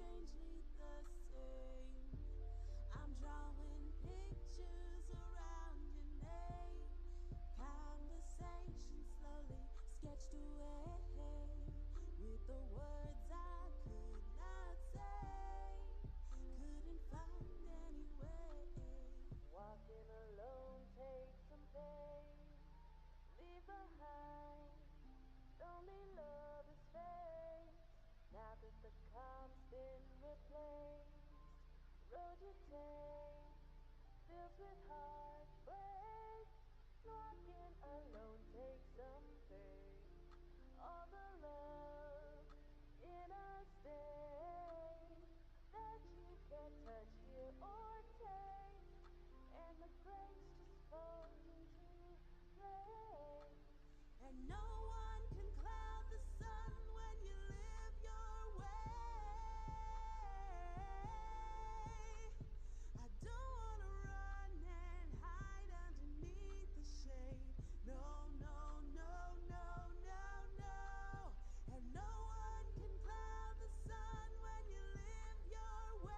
strangely the same. I'm drawing pictures around your name. Conversation slowly sketched away with the words I could not say. Couldn't find any way. Walking alone takes some pain. Leave behind only love is fate. Now that the calm's been replaced, road you take fills with heartbreak. Walking alone takes some faith. All the love in a state that you can't touch, hear, or taste, and the grace just falls into place. And no one can cloud the sun when you live your way. I don't wanna run and hide underneath the shade. No, no, no, no, no, no. And no one can cloud the sun when you live your way.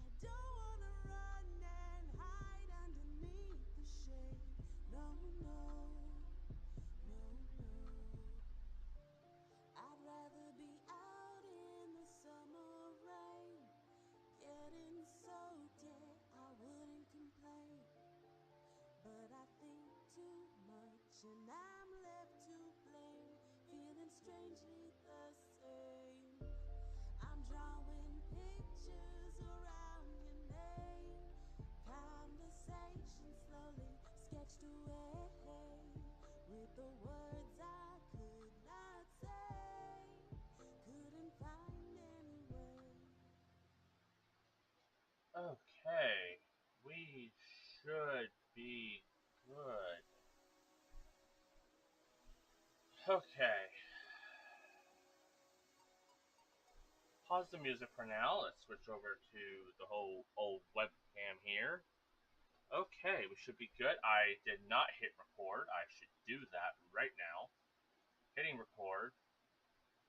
I don't wanna run and hide underneath the shade. No, no, no, no. I'd rather be out in the summer rain, getting soaked, yeah, I wouldn't complain. But I think too much and I'm left to blame, feeling strangely the same. I'm drawing pictures around your name. Conversation slowly sketched away with the words I could not say. Couldn't find any way. Okay, we should be good. Okay, pause the music for now. Let's switch over to the whole old webcam here. Okay, we should be good. I did not hit record. I should do that right now. Hitting record.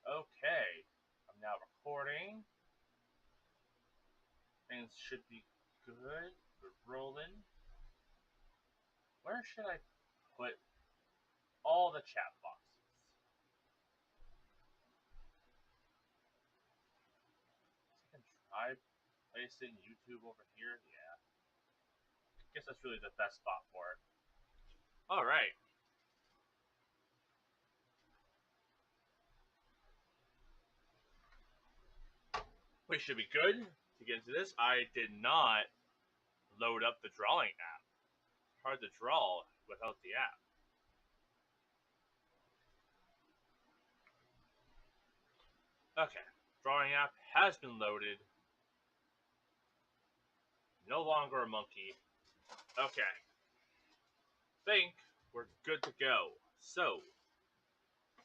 Okay, I'm now recording. Things should be good. We're rolling. Where should I put all the chat boxes? I can try placing YouTube over here. Yeah, I guess that's really the best spot for it. All right, we should be good to get into this. I did not load up the drawing app. It's hard to draw without the app. Okay, drawing app has been loaded. No longer a monkey. Okay, think we're good to go. So,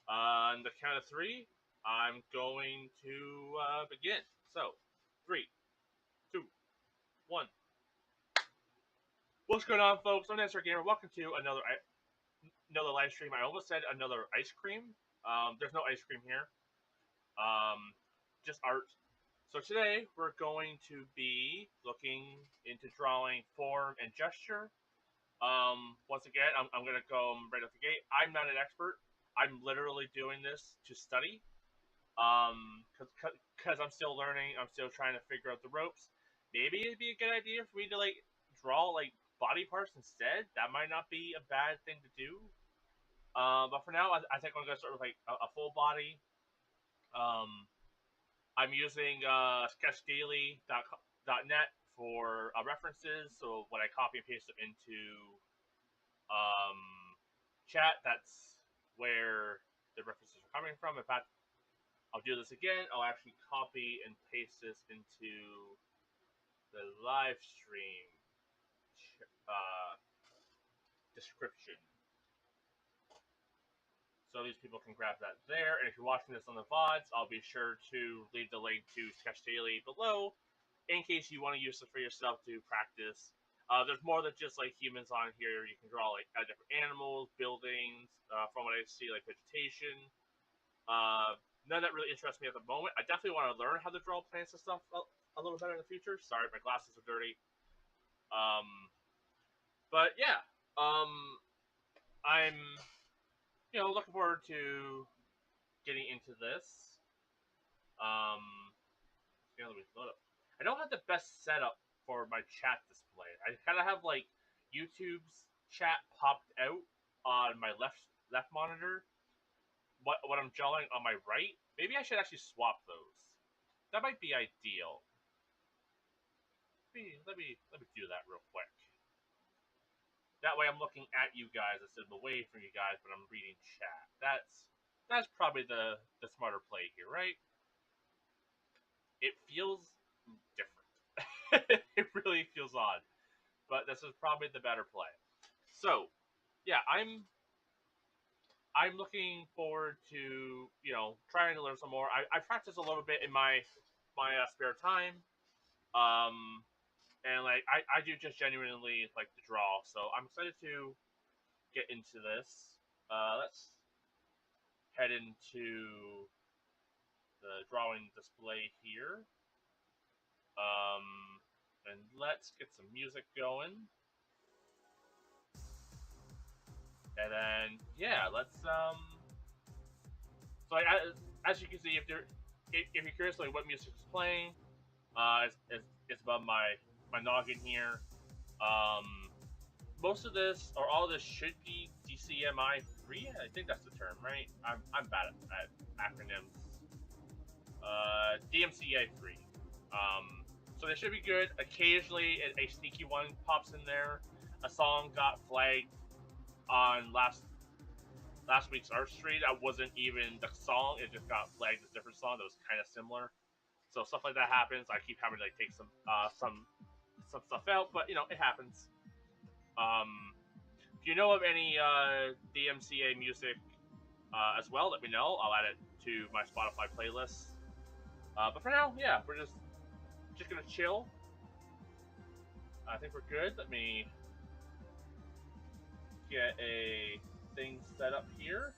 on the count of three, I'm going to begin. So, three, two, one. What's going on, folks? I'm Nancy Gamer. Welcome to another live stream. I almost said another ice cream. There's no ice cream here. Um, just art. So today we're going to be looking into drawing form and gesture. Once again, I'm going to go right off the gate. I'm not an expert. I'm literally doing this to study. Because I'm still learning. I'm still trying to figure out the ropes. Maybe it'd be a good idea for me to like draw like body parts instead. That might not be a bad thing to do. But for now, I think I'm gonna start with like a full body. Um, I'm using sketchdaily.net for references. So when I copy and paste them into um, chat, that's where the references are coming from. In fact, I'll do this again. I'll actually copy and paste this into the live stream uh, description. So these people can grab that there. And if you're watching this on the VODs, I'll be sure to leave the link to Sketch Daily below in case you want to use it for yourself to practice. There's more than just like humans on here. You can draw like different animals, buildings. From what I see, like vegetation. None that really interests me at the moment. I definitely want to learn how to draw plants and stuff a little better in the future. Sorry, my glasses are dirty. But yeah, um, I'm looking forward to getting into this. Let me load up. I don't have the best setup for my chat display. I kind of have like YouTube's chat popped out on my left monitor. What I'm drawing on my right. Maybe I should actually swap those. That might be ideal. Let me do that real quick. That way I'm looking at you guys instead of away from you guys, but I'm reading chat. That's probably the smarter play here, right? It feels different. It really feels odd, but this is probably the better play. So, yeah, I'm looking forward to trying to learn some more. I practice a little bit in my spare time, and like I do just genuinely like to draw. So I'm excited to get into this. Let's head into the drawing display here. And let's get some music going. And then yeah, let's So as you can see, if you're curious like what music is playing, it's above my noggin here. Most of this or all of this should be DCMI free. I think that's the term, right? I'm bad at acronyms. DMCA free. So they should be good. Occasionally, a sneaky one pops in there. A song got flagged on last week's art stream. That wasn't even the song; it just got flagged as a different song that was kind of similar. So stuff like that happens. I keep having to like take some stuff out, but it happens. If you know of any DMCA music as well, let me know. I'll add it to my Spotify playlist. But for now, yeah, we're just gonna chill. I think we're good. Let me get a thing set up here.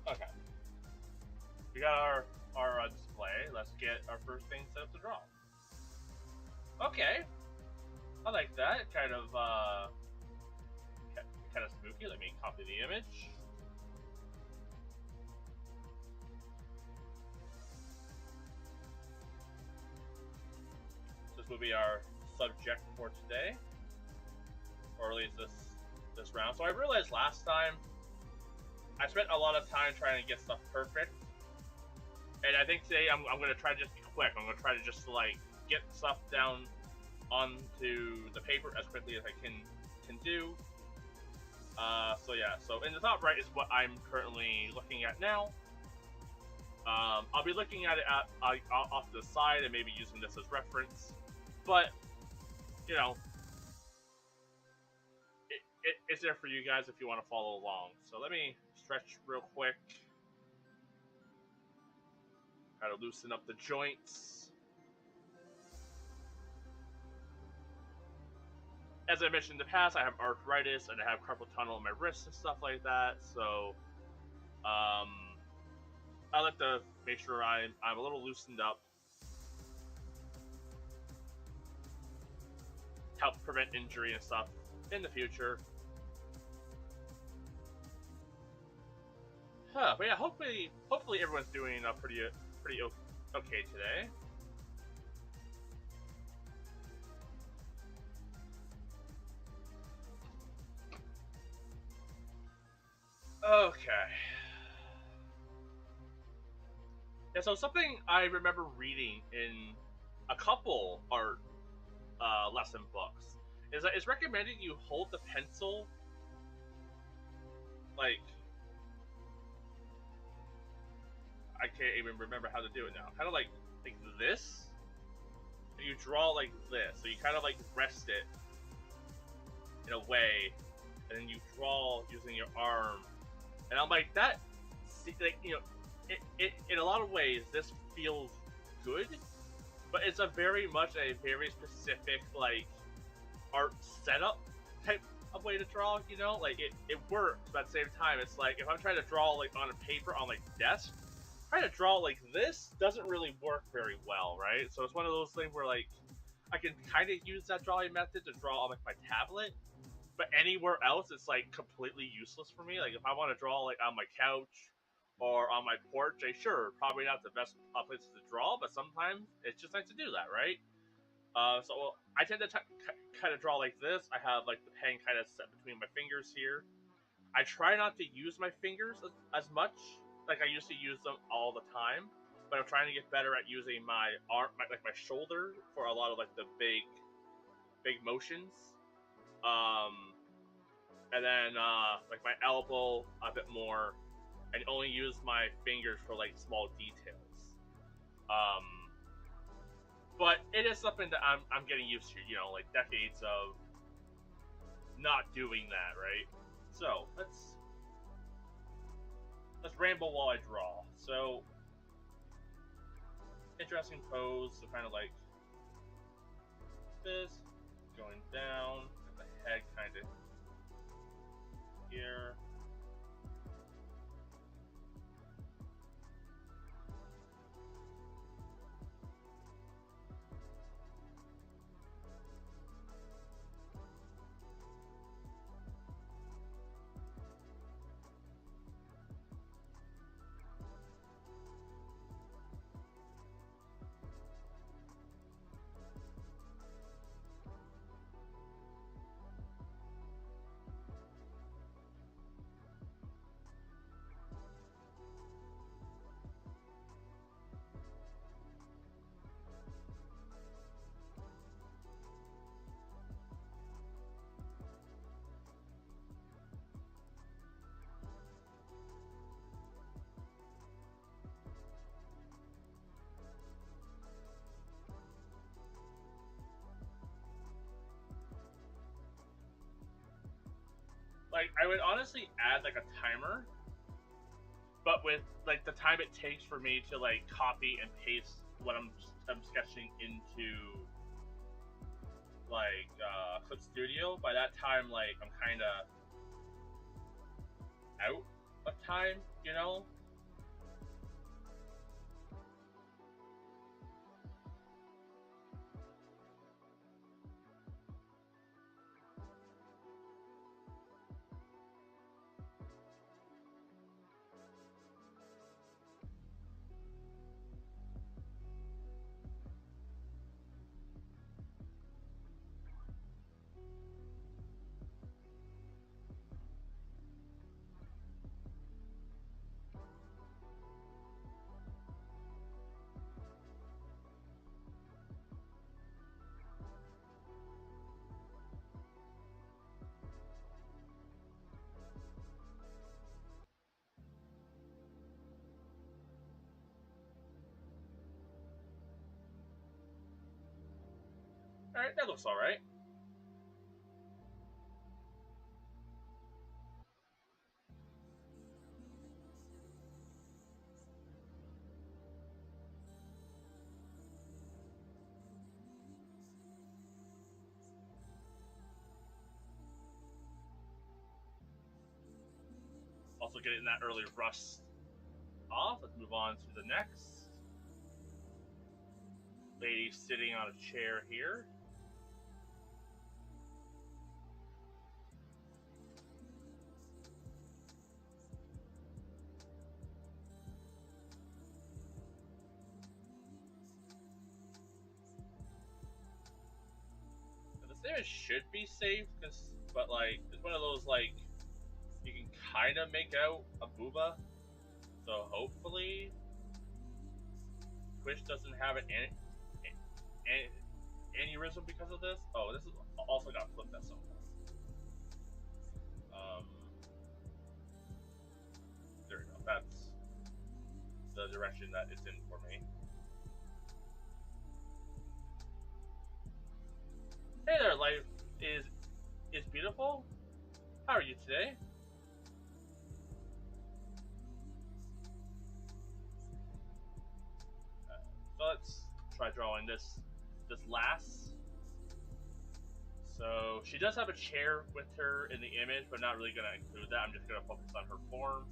Okay. We got our display. Let's get our first thing set up to draw. Okay. I like that. Kind of spooky. Let me copy the image. This will be our subject for today, or at least this round. So I realized last time I spent a lot of time trying to get stuff perfect, and I think today I'm going to try to just be quick. I'm going to try to just like get stuff down onto the paper as quickly as I can do. So yeah, so in the top right is what I'm currently looking at now. I'll be looking at it off to the side and maybe using this as reference, but it's there for you guys if you want to follow along. So let me stretch real quick, try to loosen up the joints. As I mentioned in the past, I have arthritis and I have carpal tunnel in my wrists and stuff like that. So, I like to make sure I'm a little loosened up, help prevent injury and stuff in the future. But yeah, hopefully everyone's doing pretty okay today. Okay. Yeah, so something I remember reading in a couple art lesson books is that it's recommended you hold the pencil like I can't even remember how to do it now. Kind of like this. And you draw like this, so you kind of like rest it in a way and then you draw using your arm, and I'm like that. Like, you know, it in a lot of ways this feels good, but it's a very much a very specific like art setup type of way to draw. You know, like it works, but at the same time, it's like if I'm trying to draw like on a paper on like desk, trying to draw like this doesn't really work very well, right? So it's one of those things where like I can kind of use that drawing method to draw on like my tablet, but anywhere else it's like completely useless for me. Like if I want to draw like on my couch or on my porch, sure, probably not the best places to draw, but sometimes it's just nice to do that, right? So I tend to kind of draw like this. I have like the pen kind of set between my fingers here. I try not to use my fingers as much. Like I used to use them all the time, but I'm trying to get better at using my arm, like my shoulder, for a lot of like the big motions. Um, and then like my elbow a bit more, and only use my fingers for like small details. Um, but it is something that I'm getting used to. You know, like decades of not doing that, right? So let's ramble while I draw. So interesting pose, so kind of like this, going down, and the head kind of here. Like I would honestly add like a timer, but with like the time it takes for me to like copy and paste what I'm sketching into like Clip Studio, by that time like I'm kind of out of time, you know. All right, that looks all right. Also getting that early rust off. Let's move on to the next lady sitting on a chair here. This image should be safe, but like it's one of those like you can kind of make out a booba. So hopefully Twitch doesn't have an aneurysm because of this. Oh, this is also got flipped at some point. There we go. That's the direction that it's in for me. Hey there, life is beautiful. How are you today? So let's try drawing this lass. So she does have a chair with her in the image, but not really going to include that. I'm just going to focus on her form.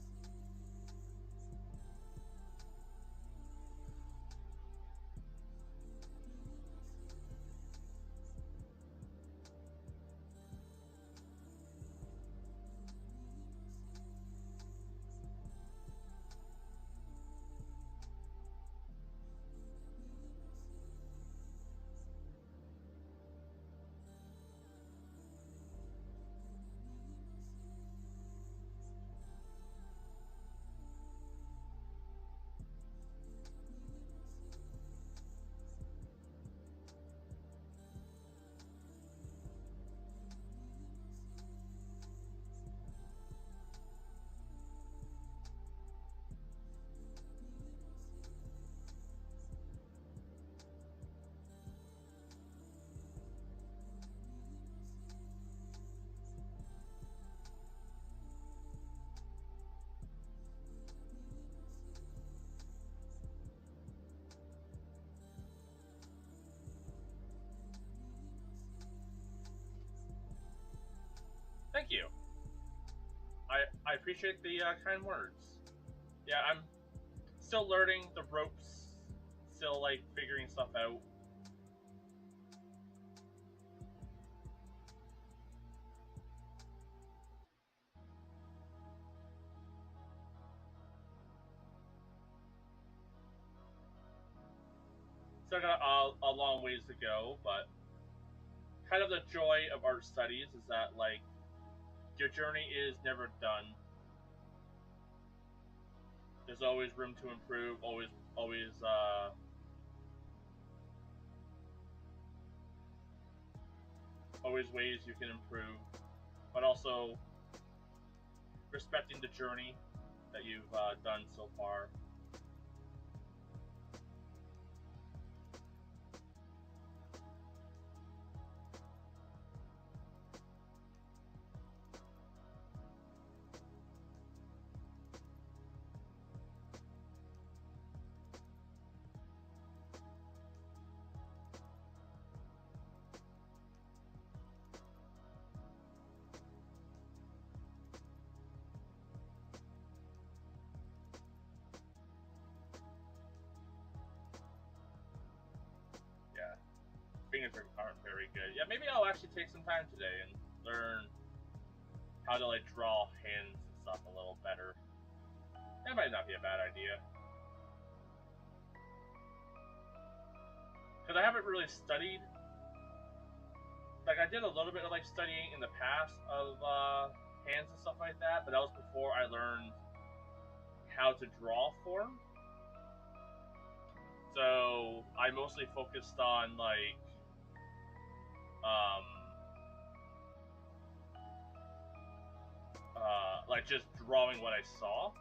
Thank you. I appreciate the kind words. Yeah, I'm still learning the ropes, still like figuring stuff out. Still got a long ways to go, but kind of the joy of art studies is that like your journey is never done. There's always room to improve. Always ways you can improve, but also respecting the journey that you've done so far. Yeah, fingers aren't very good. Yeah, maybe I'll actually take some time today and learn how to like draw hands and stuff a little better. That might not be a bad idea. Because I haven't really studied. Like, I did a little bit of like studying in the past of hands and stuff like that, but that was before I learned how to draw form. So I mostly focused on like just drawing what I saw.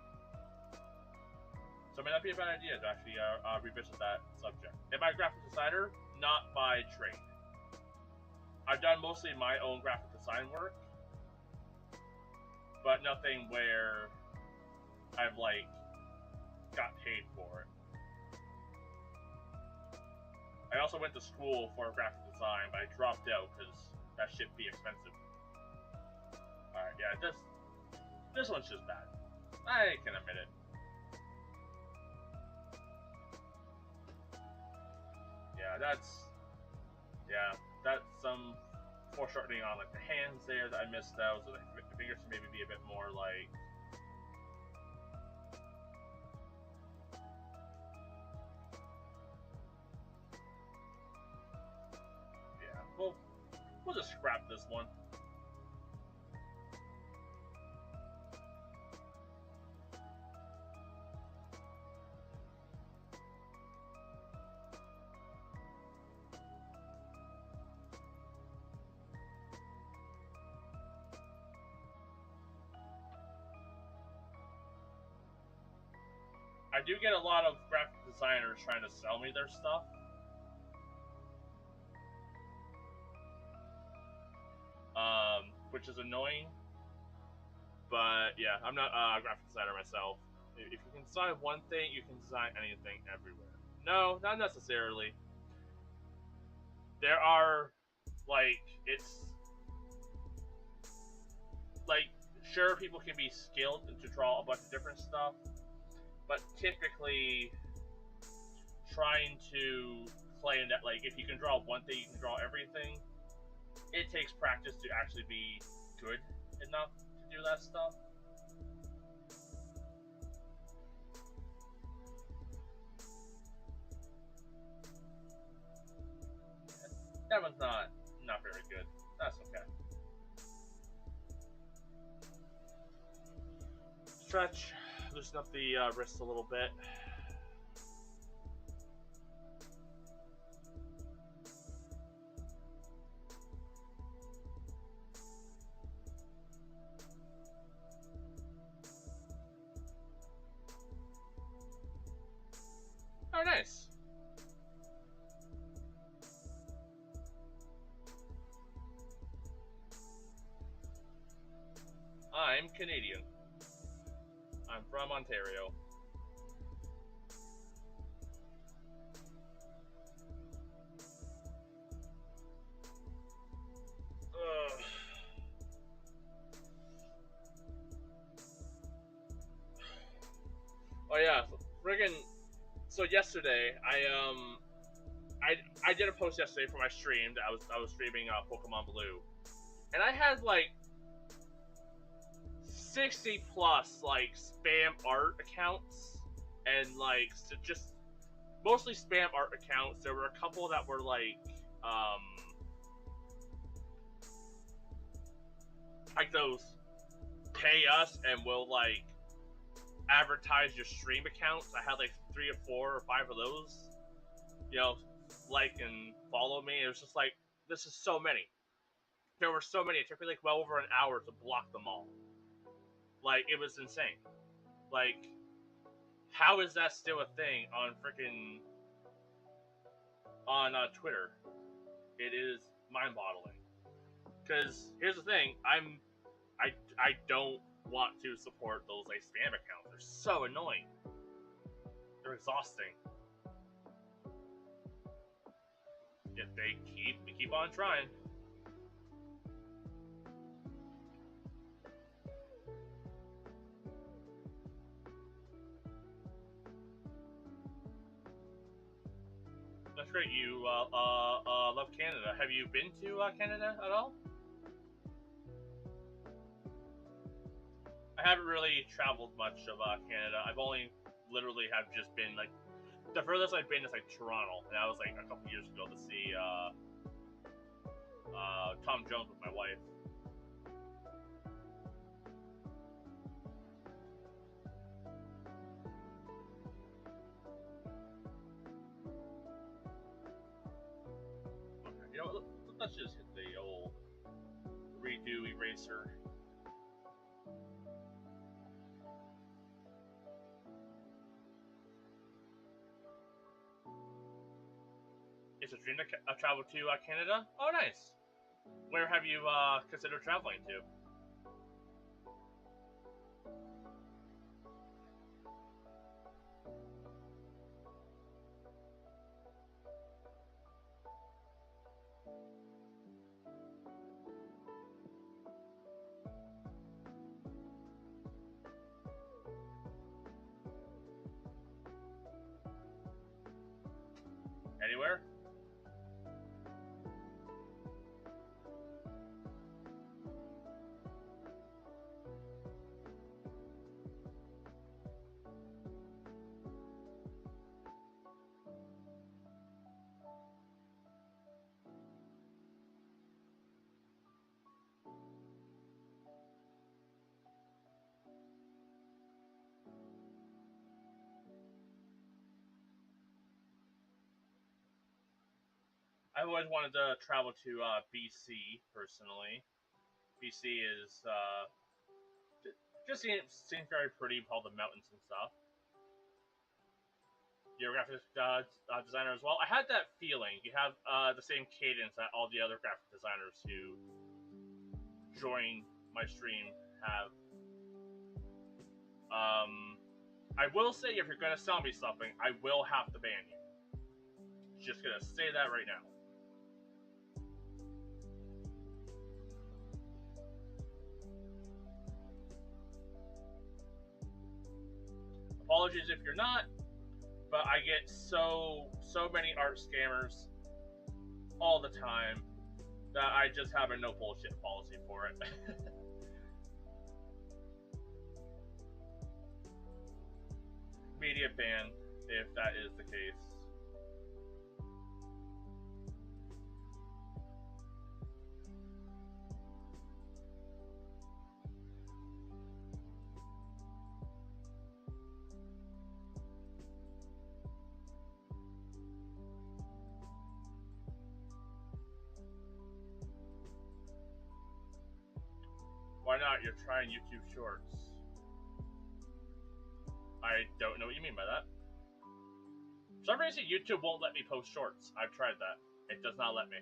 So it may not be a bad idea to actually revisit that subject. Am I a graphic designer? Not by trade. I've done mostly my own graphic design work, but nothing where I've like got paid for it. I also went to school for graphic design, but I dropped out because that shit be expensive. Alright, yeah, this one's just bad. I can admit it. That's some foreshortening on like the hands there that I missed out, so the fingers should maybe be a bit more like yeah. We'll just scrap this one. I do get a lot of graphic designers trying to sell me their stuff. Which is annoying But yeah, I'm not a graphic designer myself. If you can design one thing, you can design anything everywhere. No, not necessarily. There are, like, it's like, sure, people can be skilled to draw a bunch of different stuff, but typically trying to claim that, like, if you can draw one thing, you can draw everything, it takes practice to actually be good enough to do that stuff. That one's not very good. That's okay. Stretch, loosen up the wrist a little bit. Oh, nice. I'm Canadian. I'm from Ontario. Ugh. Oh yeah, friggin'. So yesterday, I did a post yesterday for my stream that I was streaming Pokemon Blue, and I had like 60 plus like spam art accounts and like just mostly spam art accounts. There were a couple that were like those pay us and we'll like advertise your stream accounts. I had like 3 or 4 or 5 of those, you know, like and follow me. It was just like, this is so many. There were so many. It took me like well over an hour to block them all. Like, it was insane. Like, how is that still a thing on freaking on Twitter? It is mind-boggling. Because here's the thing, I don't want to support those like spam accounts. They're so annoying. They're exhausting. Yet they keep on trying. That's great. You love Canada. Have you been to Canada at all? I haven't really traveled much of Canada. I've only literally have just been like the furthest I've been is like Toronto, and that was like a couple years ago to see Tom Jones with my wife. Okay, you know what? Let's just hit the old redo eraser. It's a dream to travel to Canada. Oh, nice. Where have you considered traveling to? Anywhere? I've always wanted to travel to BC personally. BC is just seems very pretty with all the mountains and stuff. You're a graphic designer as well. I had that feeling. You have the same cadence that all the other graphic designers who join my stream have. I will say if you're gonna sell me something, I will have to ban you. Just gonna say that right now. Apologies if you're not, but I get so many art scammers all the time that I just have a no bullshit policy for it. Immediate ban if that is the case. Why not? You're trying YouTube Shorts. I don't know what you mean by that. For some reason, YouTube won't let me post shorts. I've tried that. It does not let me.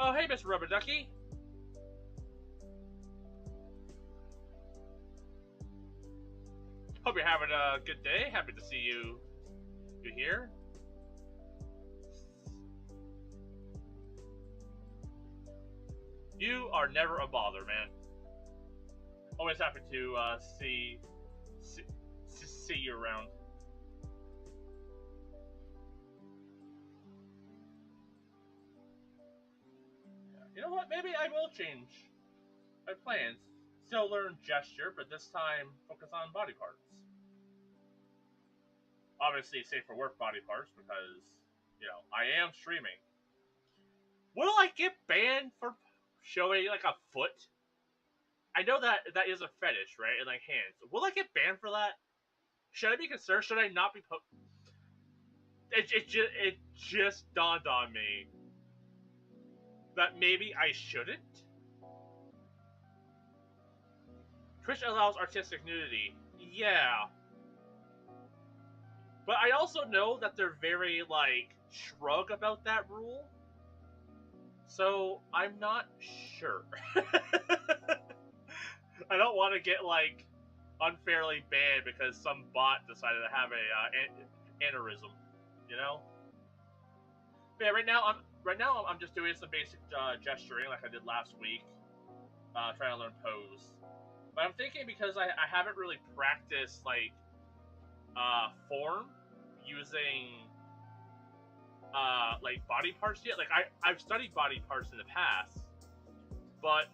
Oh, hey, Mr. Rubber Ducky. Hope you're having a good day. Happy to see you here. You are never a bother, man. Always happy to see you around. You know what? Maybe I will change my plans. Still learn gesture, but this time focus on body parts. Obviously, safe for work body parts because, you know, I am streaming. Will I get banned for showing like a foot? I know that is a fetish, right? And like hands. Will I get banned for that? Should I be concerned? Should I not be? It just dawned on me that maybe I shouldn't. Twitch allows artistic nudity. Yeah. But I also know that they're very, like, shrug about that rule. So, I'm not sure. I don't want to get, like, unfairly banned because some bot decided to have a aneurysm, you know? But yeah, right now I'm just doing some basic gesturing like I did last week, trying to learn pose. But I'm thinking because I haven't really practiced like form using like body parts yet. Like I've studied body parts in the past, but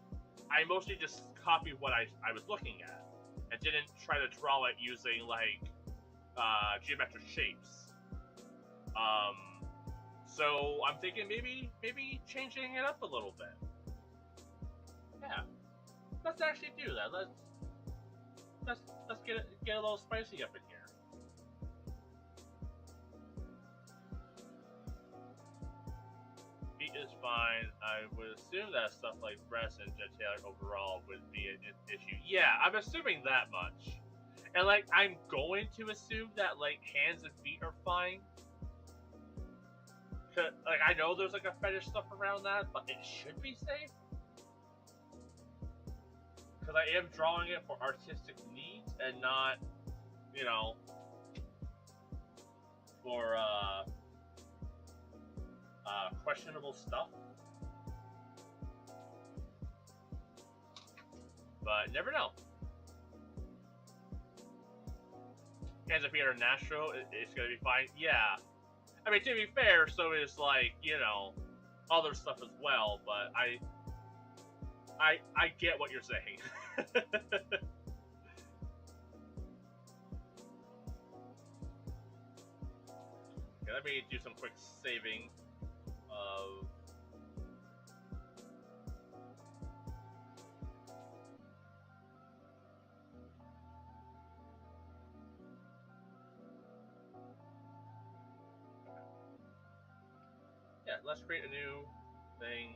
I mostly just copied what I was looking at and didn't try to draw it using like geometric shapes. So I'm thinking maybe changing it up a little bit. Yeah, let's actually do that. Let's get a little spicy up in here. Feet is fine. I would assume that stuff like breast and genitalia overall would be an issue. Yeah, I'm assuming that much. And like I'm going to assume that like hands and feet are fine. Like I know there's like a fetish stuff around that, but it should be safe. Because I am drawing it for artistic needs and not, you know, for questionable stuff. But never know. Hands and feet are natural. It's gonna be fine. Yeah. I mean, to be fair, so is like, you know, other stuff as well. But I get what you're saying. Okay, let me do some quick saving of. Yeah, let's create a new thing.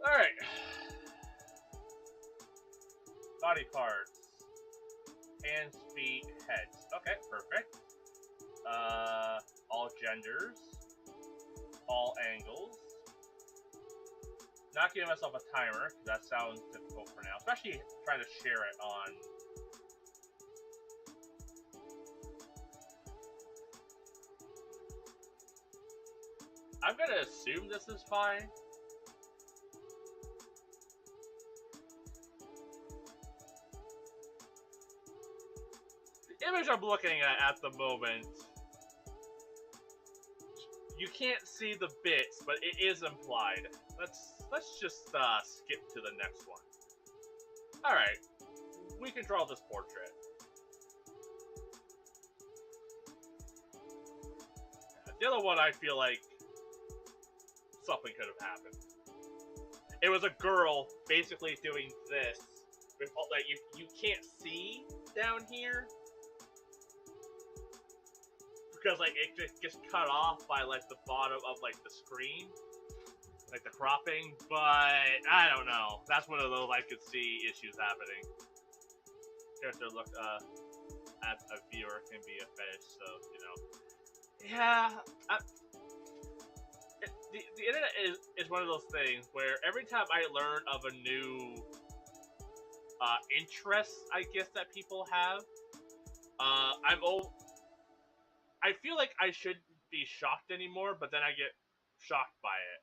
Alright. Body parts. Hands, feet, heads. Okay, perfect. All genders. All angles. Not giving myself a timer, because that sounds difficult for now. Especially trying to share it on... I'm gonna assume this is fine. The image I'm looking at the moment, you can't see the bits, but it is implied. Let's just skip to the next one. Alright, we can draw this portrait. The other one, I feel like something could have happened. It was a girl basically doing this with all that you can't see down here because like it just gets cut off by like the bottom of like the screen, like the cropping. But I don't know. That's one of those I could see issues happening. Character look at a viewer can be a fetish, so you know. Yeah. The internet is one of those things where every time I learn of a new interest, I guess, that people have, I feel like I shouldn't be shocked anymore, but then I get shocked by it.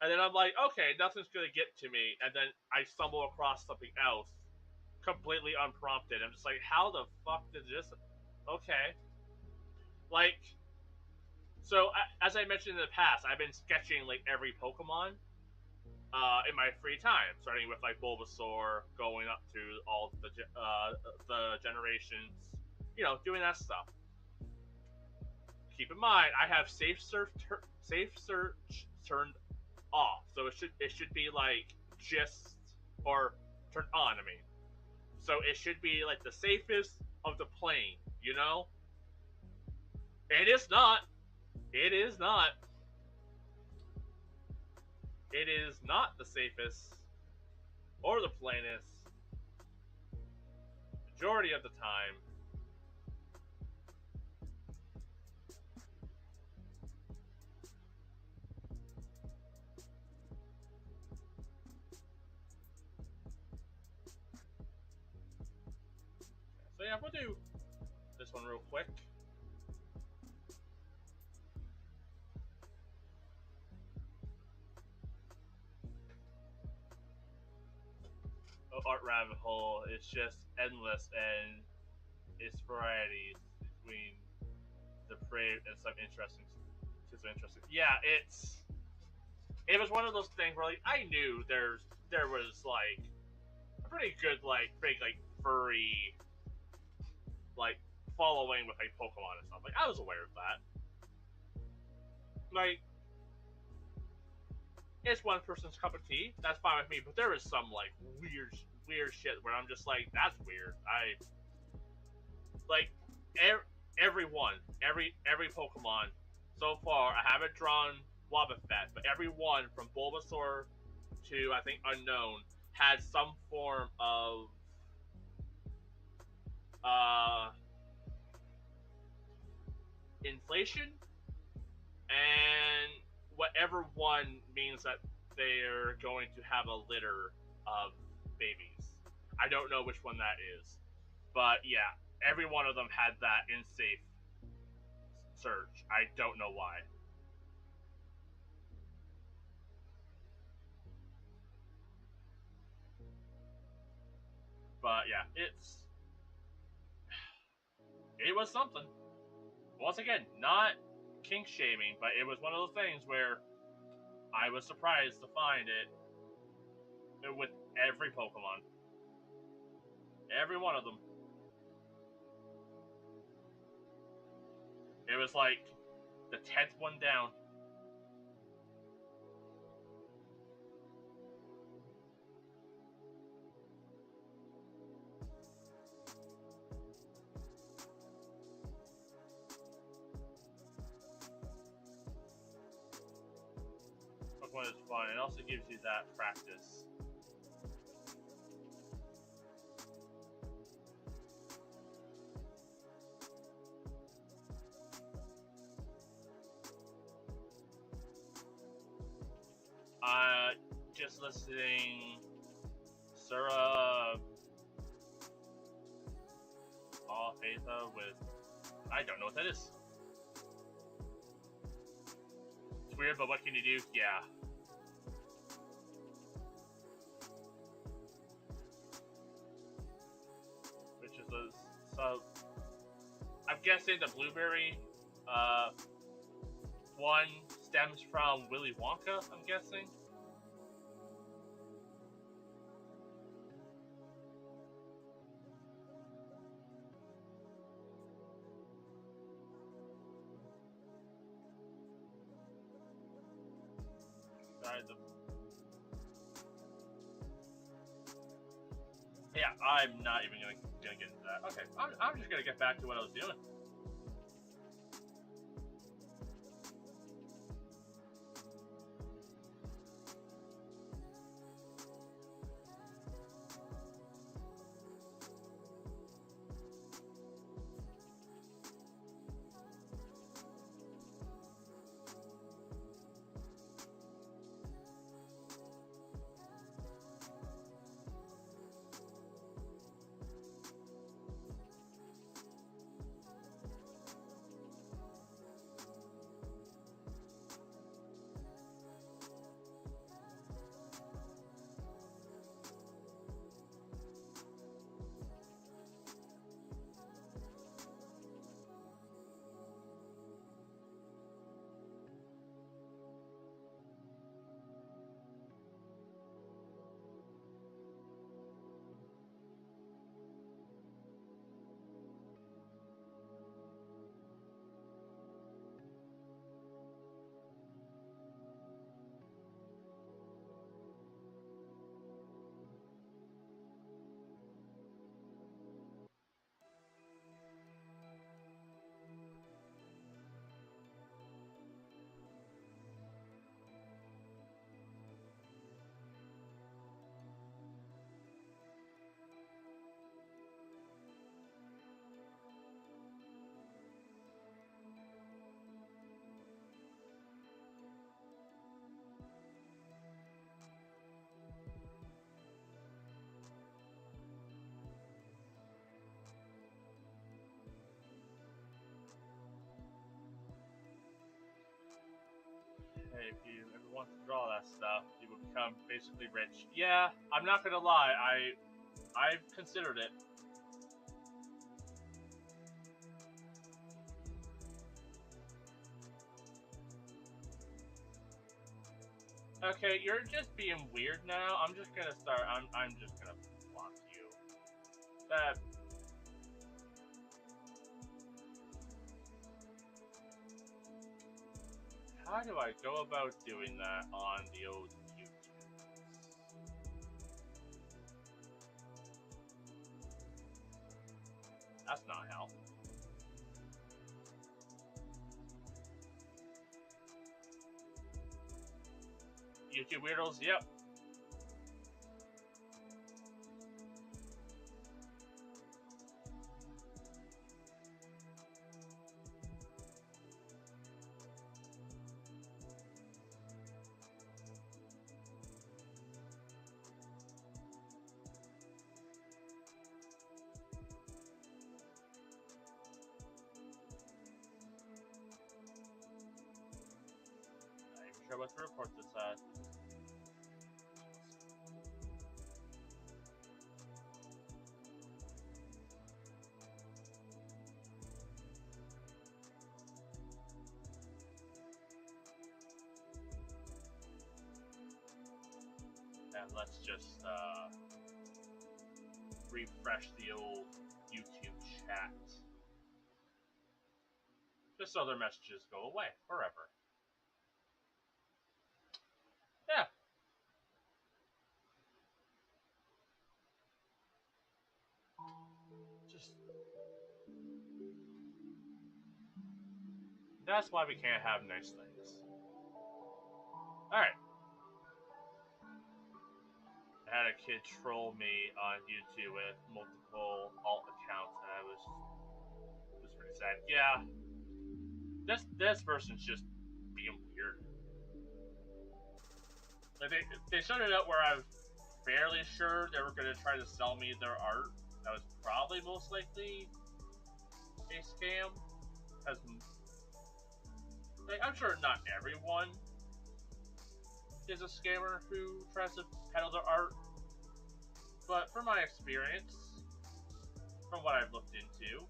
And then I'm like, okay, nothing's gonna get to me, and then I stumble across something else completely unprompted. I'm just like, how the fuck did this... Okay. Like, so, as I mentioned in the past, I've been sketching, like, every Pokemon in my free time, starting with, like, Bulbasaur, going up to all the generations, you know, doing that stuff. Keep in mind, I have safe search turned off, so it should be, like, just, or turned on, I mean. So it should be, like, the safest of the plane, you know? It is not. It is not. It is not the safest or the plainest majority of the time. So yeah, we'll do this one real quick. Art rabbit hole is just endless, and its varieties between depraved and some interesting. Yeah, it was one of those things where like I knew there was like a pretty good like big like furry like following with like Pokemon and stuff. Like I was aware of that. Like it's one person's cup of tea. That's fine with me. But there is some like weird shit where I'm just like, that's weird. I like every Pokemon so far. I haven't drawn Wobbuffet, but every one from Bulbasaur to I think Unknown had some form of inflation, and whatever one means that they're going to have a litter of babies. I don't know which one that is, but yeah, every one of them had that in safe search. I don't know why. But yeah, it was something. Once again, not kink shaming, but it was one of those things where I was surprised to find it with every Pokemon. Every one of them. It was like the 10th one down. one is fun. It also gives you that practice. Just listening Sura Al-Fatha with, I don't know what that is. It's weird, but what can you do? Yeah. Which is so I'm guessing the blueberry one stems from Willy Wonka, I'm guessing. Yeah, I'm not even gonna get into that. Okay, I'm just gonna get back to what I was doing. Hey, if you ever want to draw that stuff, you will become basically rich. Yeah, I'm not gonna lie, I've considered it. Okay, you're just being weird now. I'm just gonna start. I'm just gonna block you. That. How do I go about doing that on the old YouTube? That's not how. YouTube Weirdos, yep. I'm sure what the report this said. And let's just refresh the old YouTube chat. Just so their messages go away forever. Yeah. Just. That's why we can't have nice things. Alright. had a kid troll me on YouTube with multiple alt accounts, and I was pretty sad. Yeah, this person's just being weird. Like they started out where I was fairly sure they were gonna try to sell me their art. That was probably most likely a scam, because like, I'm sure not everyone is a scammer who tries to peddle their art, but from my experience, from what I've looked into,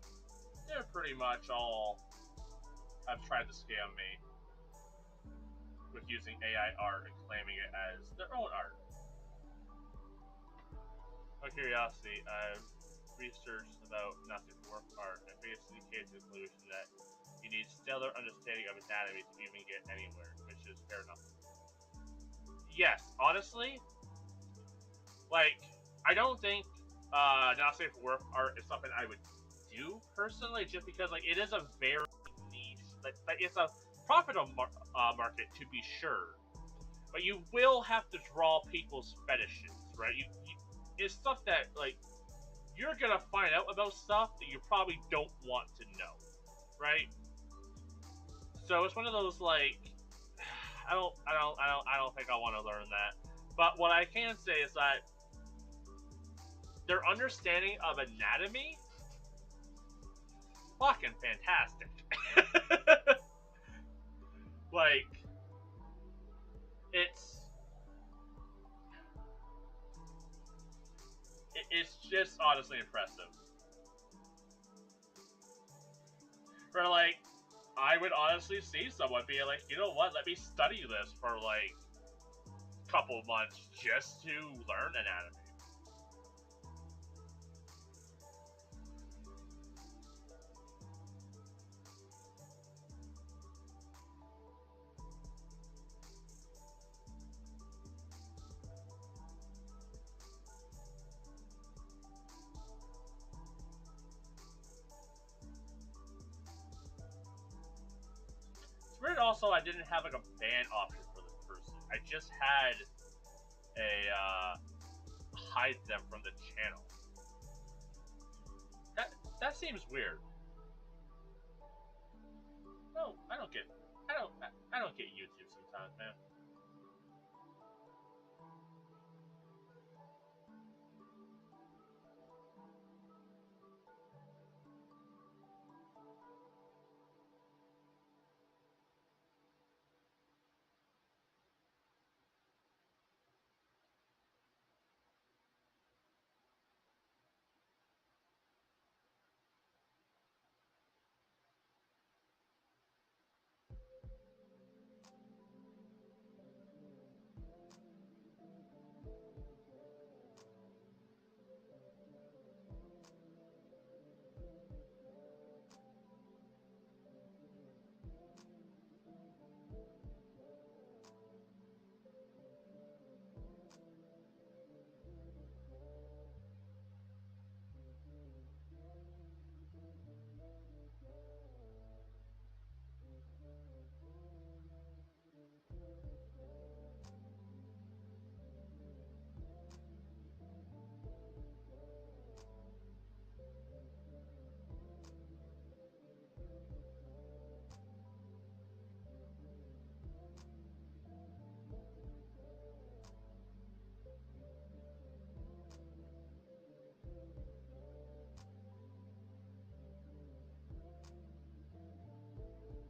they're pretty much all have tried to scam me with using AI art and claiming it as their own art. Out of curiosity, I've researched about Nazi work art and basically came to the conclusion that you need stellar understanding of anatomy to even get anywhere, which is fair enough. Yes, honestly, like, I don't think not safe for work art is something I would do personally, just because like it is a very niche, like it's a profitable market to be sure, but you will have to draw people's fetishes, right? It's stuff that like you're gonna find out about stuff that you probably don't want to know, right? So it's one of those like I don't think I want to learn that. But what I can say is that their understanding of anatomy, fucking fantastic. Like, it's just honestly impressive. For like, I would honestly see someone being like, you know what, let me study this for like a couple months just to learn anatomy. It's weird also I didn't have like a ban option for this person. I just had a hide them from the channel. That seems weird. No, I don't get YouTube sometimes, man.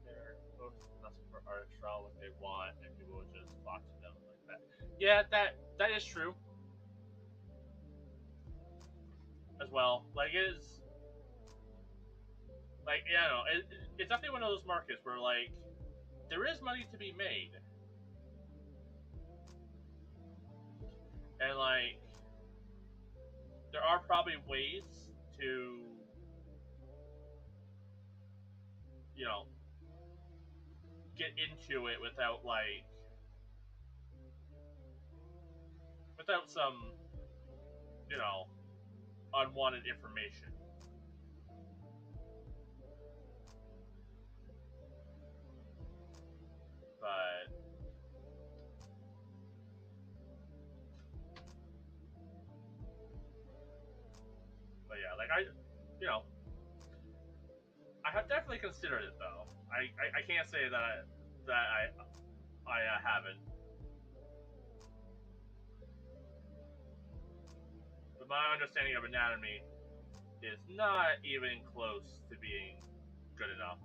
They're both nothing for art trial what they want, and people will just flock to them like that. Yeah, that is true as well. Like it is like yeah, no, it's definitely one of those markets where like there is money to be made, and like there are probably ways to you know get into it without some you know unwanted information. But I have definitely considered it though. I can't say that I haven't, but my understanding of anatomy is not even close to being good enough.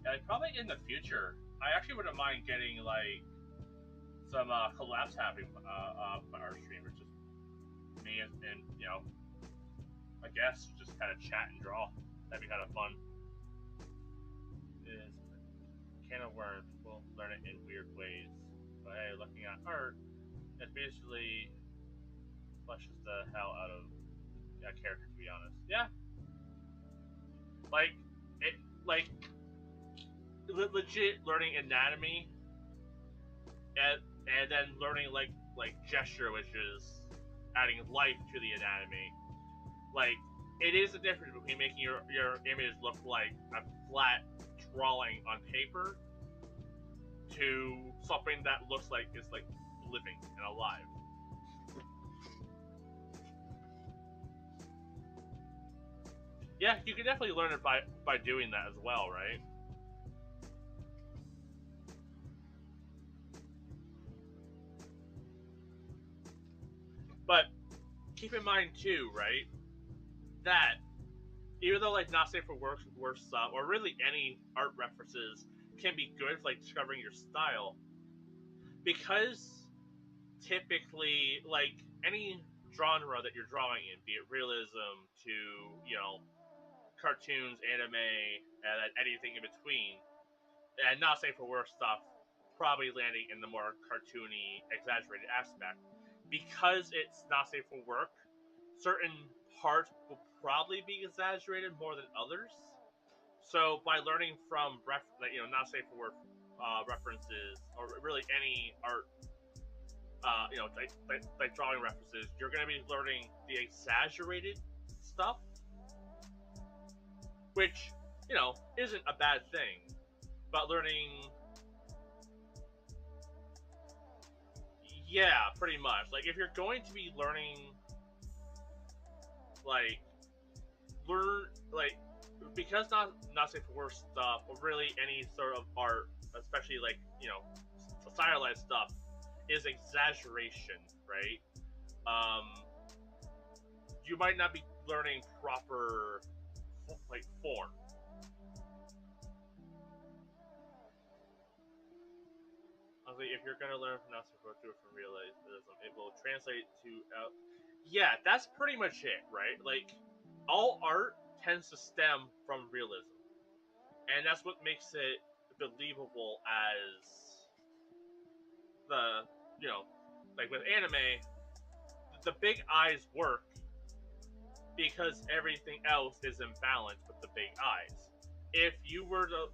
And probably in the future, I actually wouldn't mind getting like some collabs happening on our stream, or just me and I guess just kind of chat and draw. That'd be kind of fun. Is can of worms. We'll learn it in weird ways. But hey, looking at art, it basically flushes the hell out of a character. To be honest, yeah, like it, like legit learning anatomy, and then learning like gesture, which is adding life to the anatomy. Like it is the difference between making your image look like a flat drawing on paper to something that looks like it's like living and alive. Yeah, you can definitely learn it by doing that as well, right? But keep in mind too, right, that even though like not safe for work stuff or really any art references can be good for like discovering your style, because typically like any genre that you're drawing in, be it realism to cartoons, anime, and anything in between, and not safe for work stuff, probably landing in the more cartoony, exaggerated aspect. Because it's not safe for work, certain parts will probably be exaggerated more than others. So by learning from not safe for work references, or really any art, like drawing references, you're going to be learning the exaggerated stuff, which isn't a bad thing. But learning, yeah, pretty much. Like if you're going to be learning, like learn like because not safe for work stuff, or really any sort of art, especially like stylized stuff, is exaggeration, right? you might not be learning proper like form. Honestly, if you're gonna learn from realism, it will translate to. Yeah, that's pretty much it, right? Like, all art tends to stem from realism, and that's what makes it believable as the like with anime, the big eyes work because everything else is in balance with the big eyes. If you were to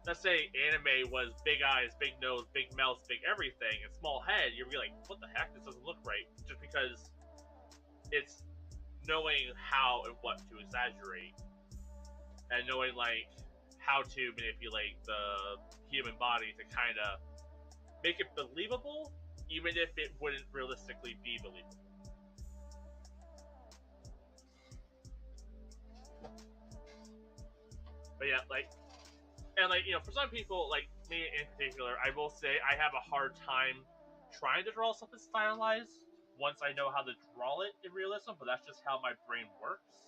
let's say anime was big eyes, big nose, big mouth, big everything, and small head, you'd be like, what the heck? This doesn't look right. Just because it's knowing how and what to exaggerate, and knowing how to manipulate the human body to kind of make it believable, even if it wouldn't realistically be believable. But yeah, for some people, like me in particular, I will say I have a hard time trying to draw something stylized once I know how to draw it in realism, but that's just how my brain works.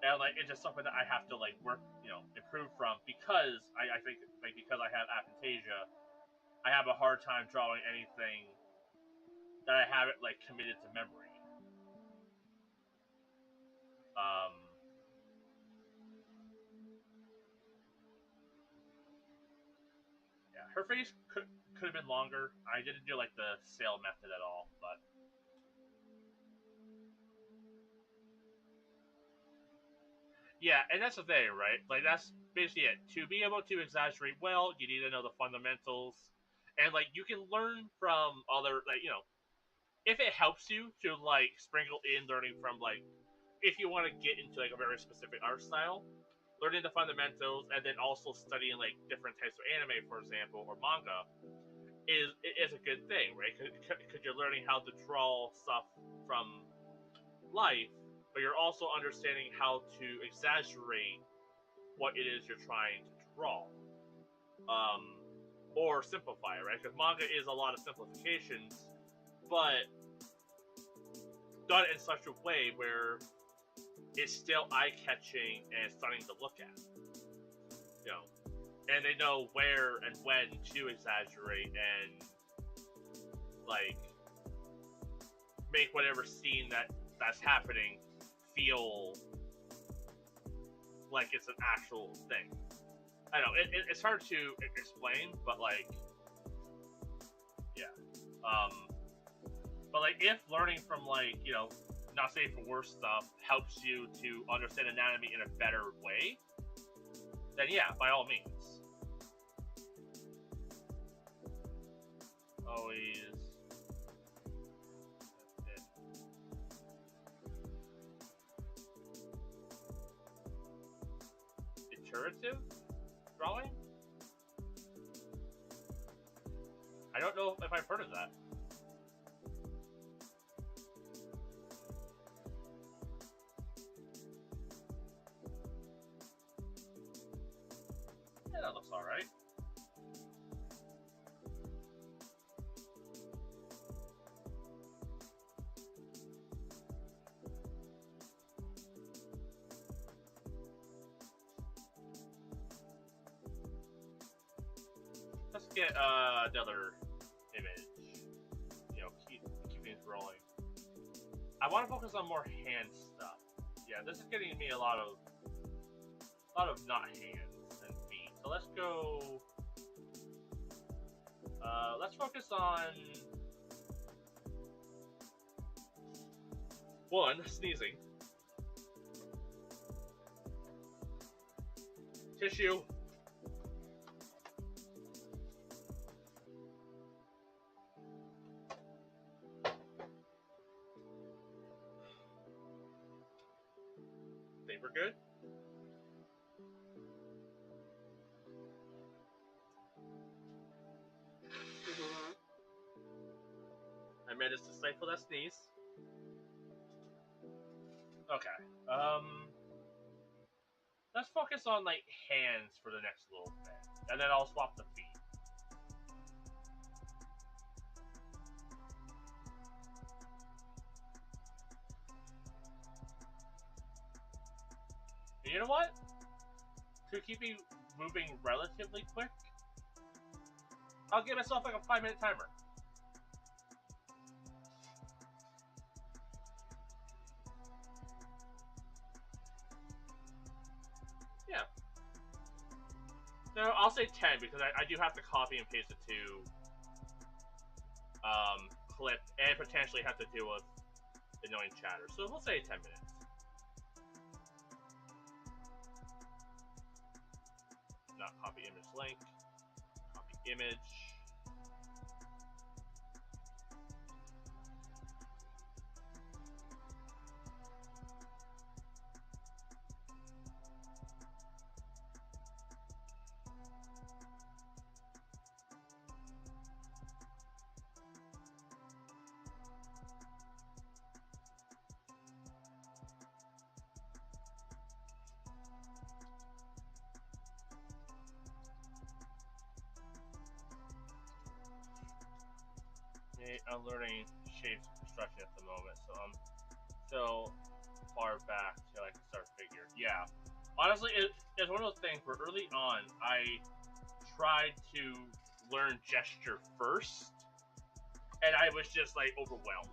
And it's just something that I have to work, improve from, because I think because I have aphantasia, I have a hard time drawing anything that I haven't committed to memory. Yeah, her face could have been longer. I didn't do the sail method at all, but yeah, and that's the thing, right? That's basically it. To be able to exaggerate well, you need to know the fundamentals, and you can learn from other if it helps you to sprinkle in learning from if you want to get into a very specific art style, learning the fundamentals, and then also studying different types of anime, for example, or manga, is a good thing, right? Because you're learning how to draw stuff from life, but you're also understanding how to exaggerate what it is you're trying to draw, or simplify, right? Because manga is a lot of simplifications, but done in such a way where it's still eye-catching and stunning to look at. And they know where and when to exaggerate and make whatever scene that's happening feel like it's an actual thing. I know it's hard to explain, but yeah. But if learning from not safe for work stuff helps you to understand anatomy in a better way, then yeah, by all means. Always. Iterative drawing? I don't know if I've heard of that. Yeah, that looks alright. Let's get another image. Keep things rolling. I want to focus on more hand stuff. Yeah, this is getting me a lot of not hands and feet. So let's go. Let's focus on one, sneezing. Tissue. Think we're good? I managed to stifle that sneeze. Okay. Let's focus on hands for the next little bit, and then I'll swap the feet. you know what? To keep me moving relatively quick, I'll give myself like a 5-minute timer. Yeah. No, I'll say 10 because I do have to copy and paste it to clip and potentially have to deal with annoying chatter. So we'll say 10 minutes. Not copy image link. Copy image. I'm learning shapes construction at the moment, so I'm so far back till I can start figure. Yeah, honestly, it's one of those things where early on I tried to learn gesture first, and I was just like overwhelmed.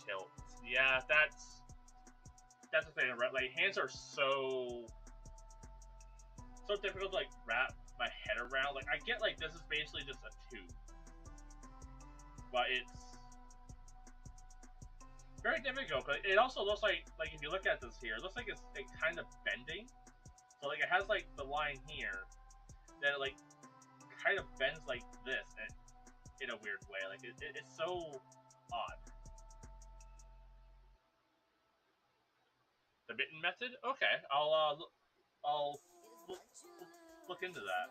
Tilt. Yeah, that's the thing, right? Like hands are so difficult to like wrap my head around. Like I get like this is basically just a tube, but it's very difficult. But it also looks like if you look at this here, it looks like it's kind of bending. So like it has like the line here, then it like kind of bends like this in a weird way. Like it's so odd. The mitten method? Okay, I'll look into that.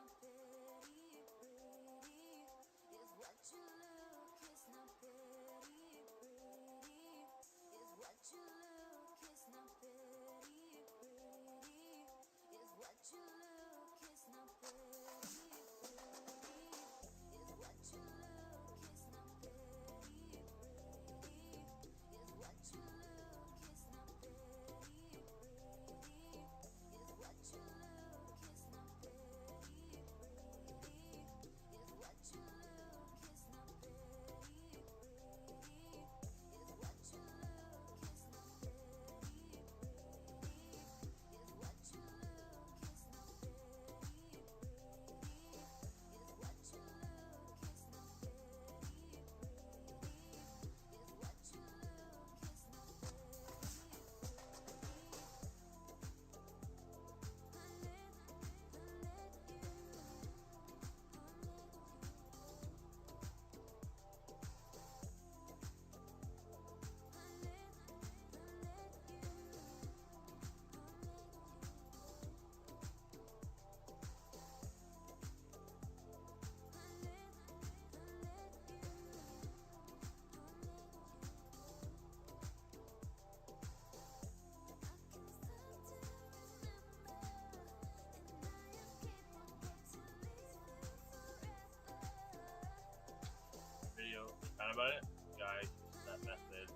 Video kind about it, guys. That method.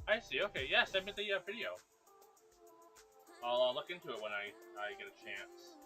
I see. Okay, yeah, send me the video. I'll look into it when I get a chance.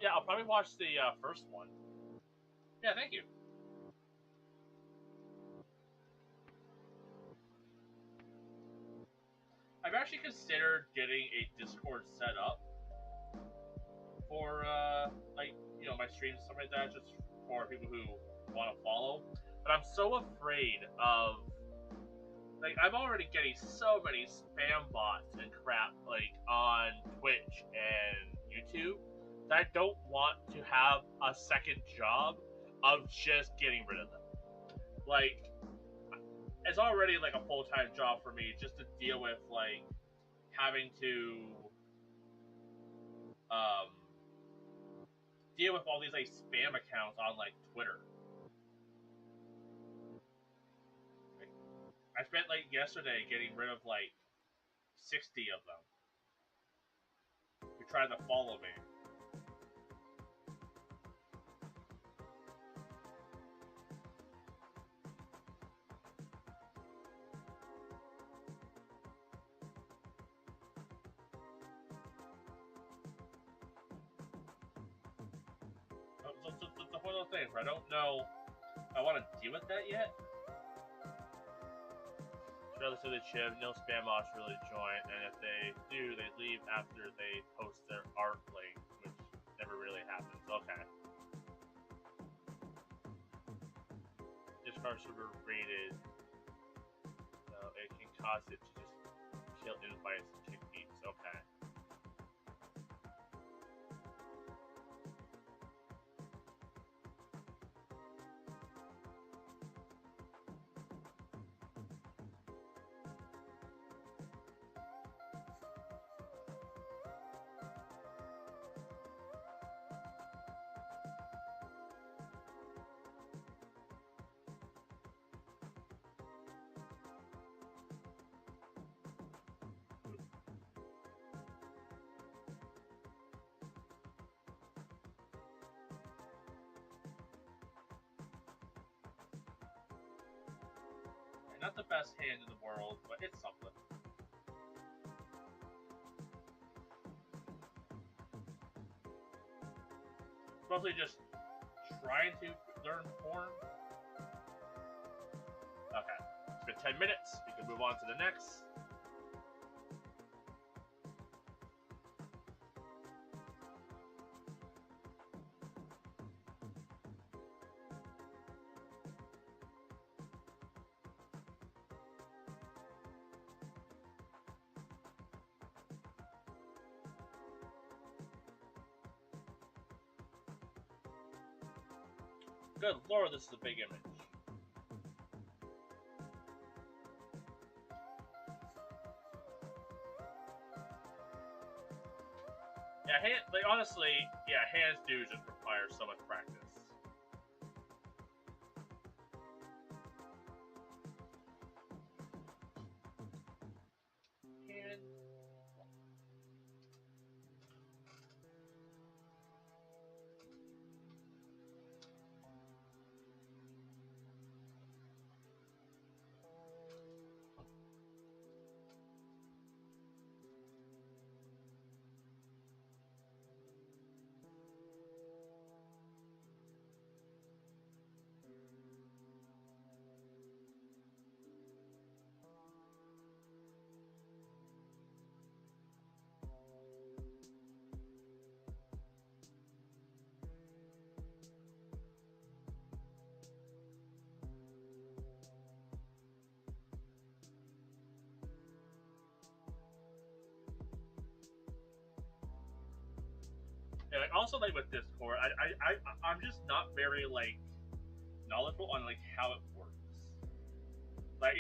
yeah, I'll probably watch the first one. Yeah, thank you. I've actually considered getting a Discord set up for like my streams and stuff like that, just for people who want to follow. But I'm so afraid of like I'm already getting so many spam bots and crap like on Twitch and YouTube that I don't want to have a second job of just getting rid of them. Like it's already like a full-time job for me just to deal with like having to um, deal with all these like spam accounts on like Twitter. I spent like yesterday getting rid of like 60 of them who tried to follow me. It's one of those things where I don't know if I want to deal with that yet. Rather to the chip, no spam bots really join, and if they do, they leave after they post their art link, which never really happens. Okay. Discord server rated, so it can cause it to just kill invites and kick beats. Okay. Not the best hand in the world, but it's something. Mostly just trying to learn porn. Okay, it's been 10 minutes. We can move on to the next. Good lord, this is a big image. Yeah, like honestly, yeah, hands do just require so much practice. Hand. Yeah, like also like with Discord, I'm just not very like knowledgeable on like how it works. Like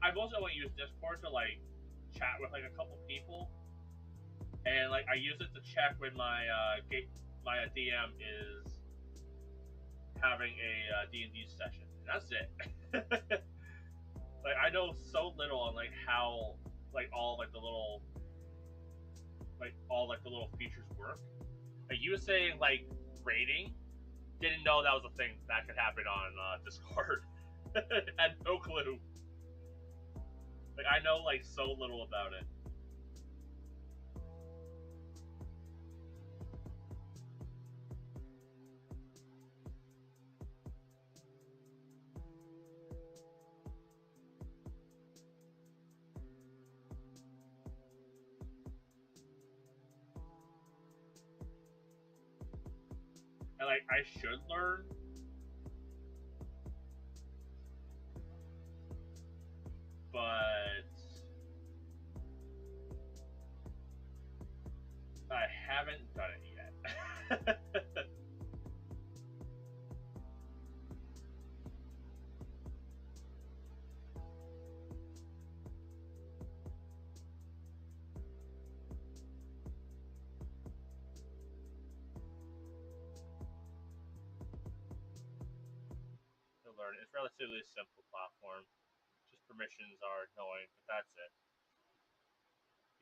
I've also only used Discord to like chat with like a couple people, and like I use it to check when my my DM is having a D&D session. And that's it. Like I know so little on like how like all like the little features work. Like you were saying like rating, didn't know that was a thing that could happen on Discord. Had no clue. Like I know like so little about it. and like I should learn, but I haven't done it yet. To learn, it's a relatively simple platform. Just permissions are annoying, but that's it.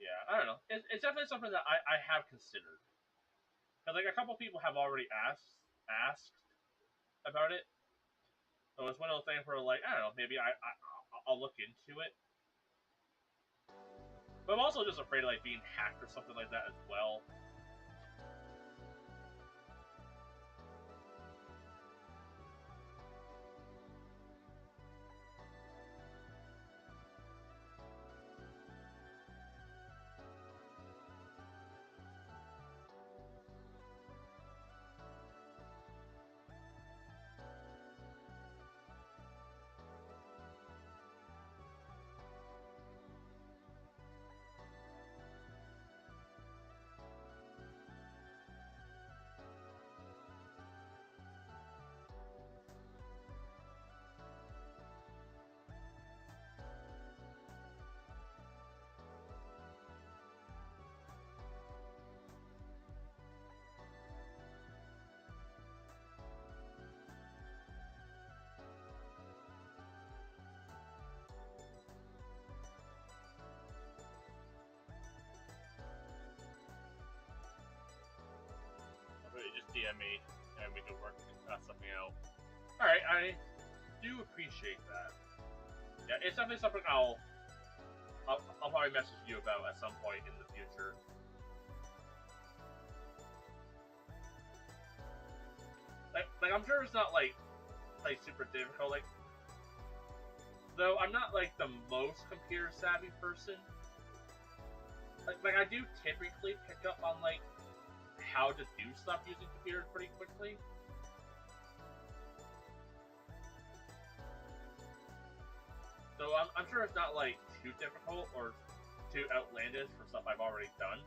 Yeah, I don't know. It's definitely something that I have considered. Because like a couple people have already asked about it. So it's one of those things where like I don't know, maybe I'll look into it. But I'm also just afraid of like being hacked or something like that as well. Just DM me and we can work something out. All right, I do appreciate that. Yeah, it's definitely something I'll probably message you about at some point in the future. Like I'm sure it's not like super difficult. Like though I'm not like the most computer savvy person. Like I do typically pick up on like how to do stuff using computers pretty quickly. So I'm sure it's not like too difficult or too outlandish for stuff I've already done.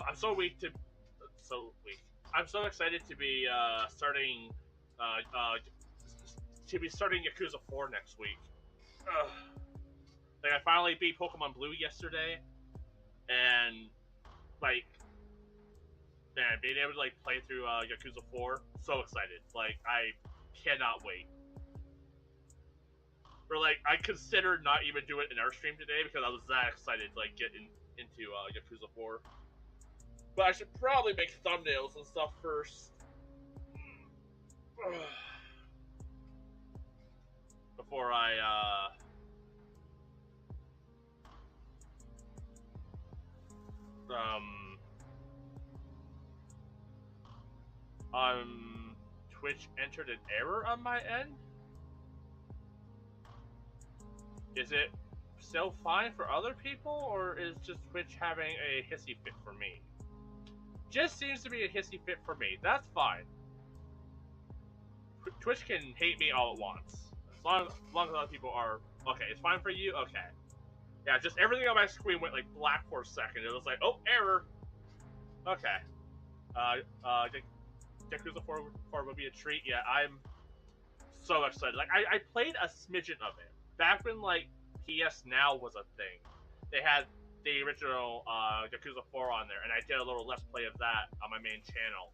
I'm so weak to so weak. I'm so excited to be starting uh, uh, Yakuza 4 next week. Ugh. Like I finally beat Pokemon Blue yesterday, and like man, being able to like play through Yakuza 4, so excited. Like I cannot wait. Or like I considered not even doing it in our stream today because I was that excited to like get into Yakuza 4. But I should probably make thumbnails and stuff first. Before um Twitch entered an error on my end. Is it still fine for other people, or is just Twitch having a hissy fit for me? Just seems to be a hissy fit for me. That's fine. Twitch can hate me all at once. As long as other people are okay. It's fine for you? Okay. Yeah, just everything on my screen went like black for a second. It was like, oh, error. Okay. Yakuza 4 would be a treat. Yeah, I'm so excited. Like, I played a smidgen of it. Back when, like, PS Now was a thing. They had the original Yakuza 4 on there, and I did a little Let's Play of that on my main channel.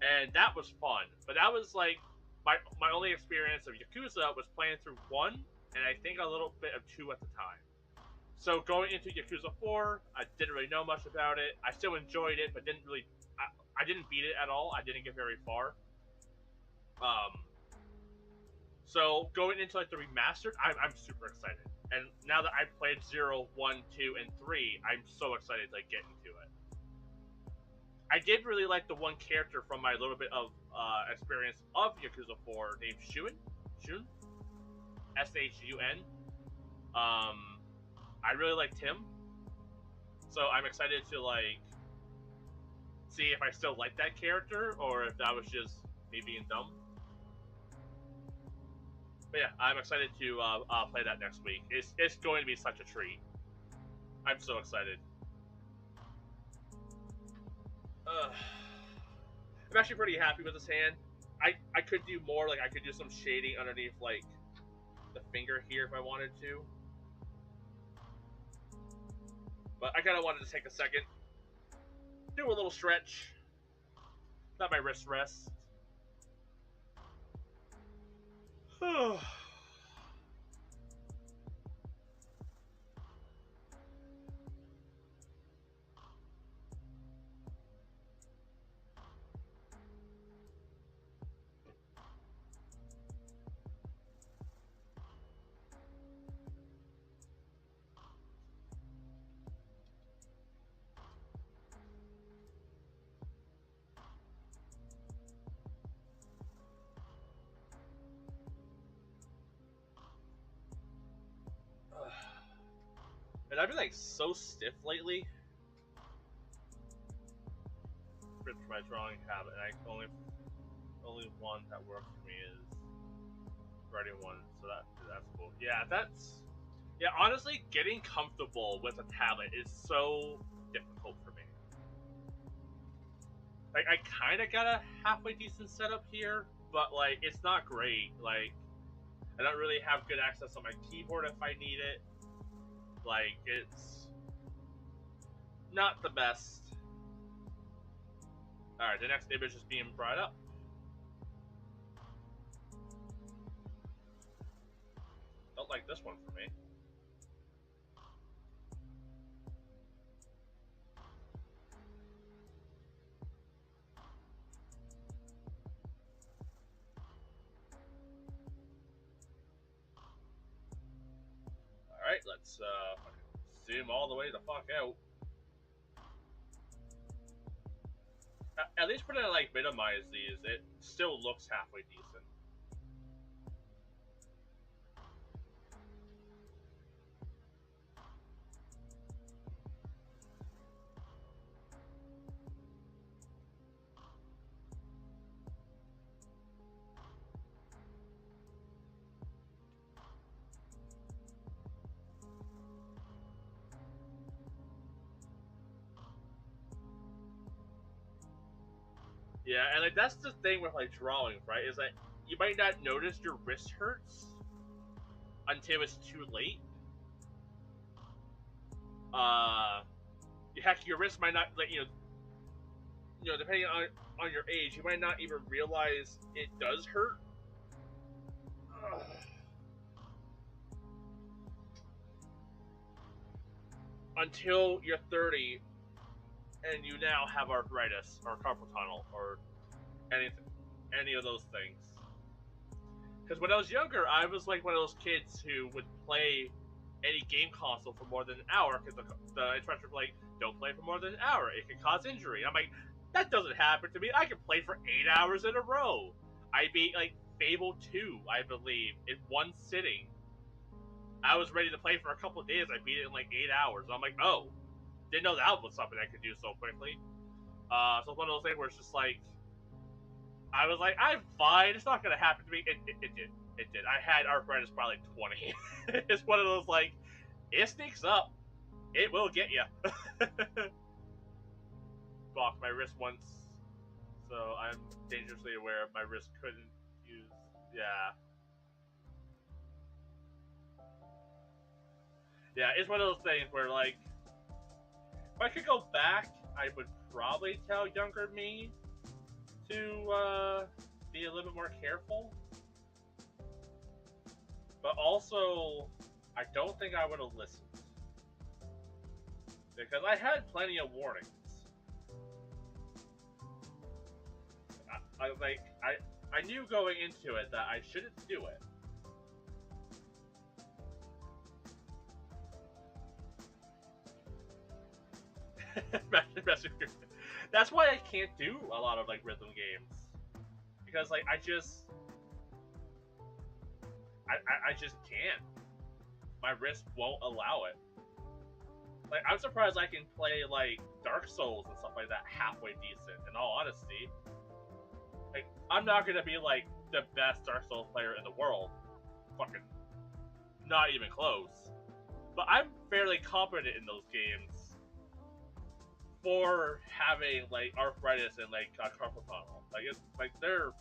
And that was fun. But that was, like, my only experience of Yakuza was playing through 1, and I think a little bit of 2 at the time. So going into Yakuza 4, I didn't really know much about it. I still enjoyed it, but didn't really. I didn't beat it at all. I didn't get very far. So going into like the remastered, I'm super excited. And now that I played 0, 1, 2, and 3, I'm so excited to like, get into it. I did really like the one character from my little bit of experience of Yakuza 4 named Shun. Shun? S-H-U-N. I really liked him. So I'm excited to like see if I still like that character or if that was just me being dumb. But yeah, I'm excited to play that next week. It's going to be such a treat. I'm so excited. I'm actually pretty happy with this hand. I could do more. Like I could do some shading underneath like the finger here if I wanted to. But I kind of wanted to take a second, do a little stretch, let my wrist rest. And I've been like so stiff lately. For my drawing habit, and only one that works for me is writing one. So that's cool. Yeah. Honestly, getting comfortable with a tablet is so difficult for me. Like I kind of got a halfway decent setup here, but like it's not great. Like I don't really have good access on my keyboard if I need it. Like it's not the best. All right, the next image is being brought up. Don't like this one for me. All right, let's zoom all the way the fuck out. At least when I like minimize these, it still looks halfway decent. Yeah, and like that's the thing with like drawing, right? Is that you might not notice your wrist hurts until it's too late. Heck, your wrist might not like depending on your age, you might not even realize it does hurt. Ugh. Until you're 30 and you now have arthritis or carpal tunnel or any of those things. Because when I was younger, I was like one of those kids who would play any game console for more than an hour because the instructor was like, don't play for more than an hour. It can cause injury. I'm like, that doesn't happen to me. I can play for 8 hours in a row. I beat like Fable 2, I believe, in one sitting. I was ready to play for a couple of days. I beat it in like 8 hours. I'm like, oh, didn't know that was something I could do so quickly. So it's one of those things where it's just like, I was like, I'm fine. It's not gonna happen to me. It did. It did. I had arthritis by like 20. It's one of those like, it sneaks up. It will get you. Blocked my wrist once, so I'm dangerously aware my wrist couldn't use. Yeah. Yeah, it's one of those things where like, if I could go back, I would probably tell younger me to be a little bit more careful. But also, I don't think I would have listened. because I had plenty of warnings. I knew going into it that I shouldn't do it. That's why I can't do a lot of like rhythm games, because like I just can't. My wrist won't allow it. Like I'm surprised I can play like Dark Souls and stuff like that halfway decent. In all honesty, like I'm not gonna be like the best Dark Souls player in the world, fucking not even close. But I'm fairly competent in those games for having like arthritis and like carpal tunnel. Like it's like they're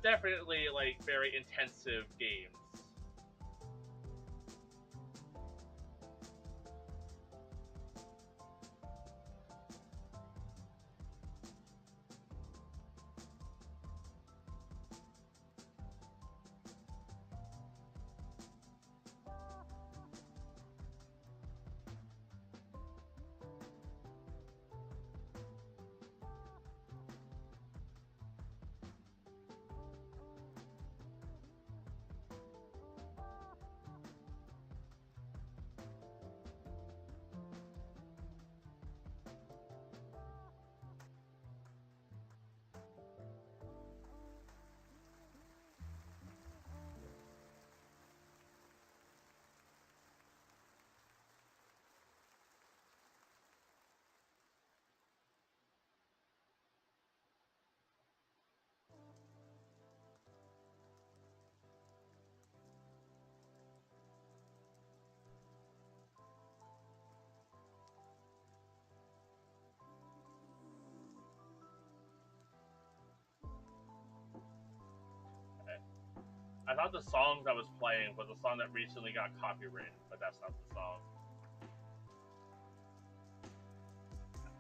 definitely like very intensive games. I thought the songs I was playing was a song that recently got copyrighted, but that's not the song.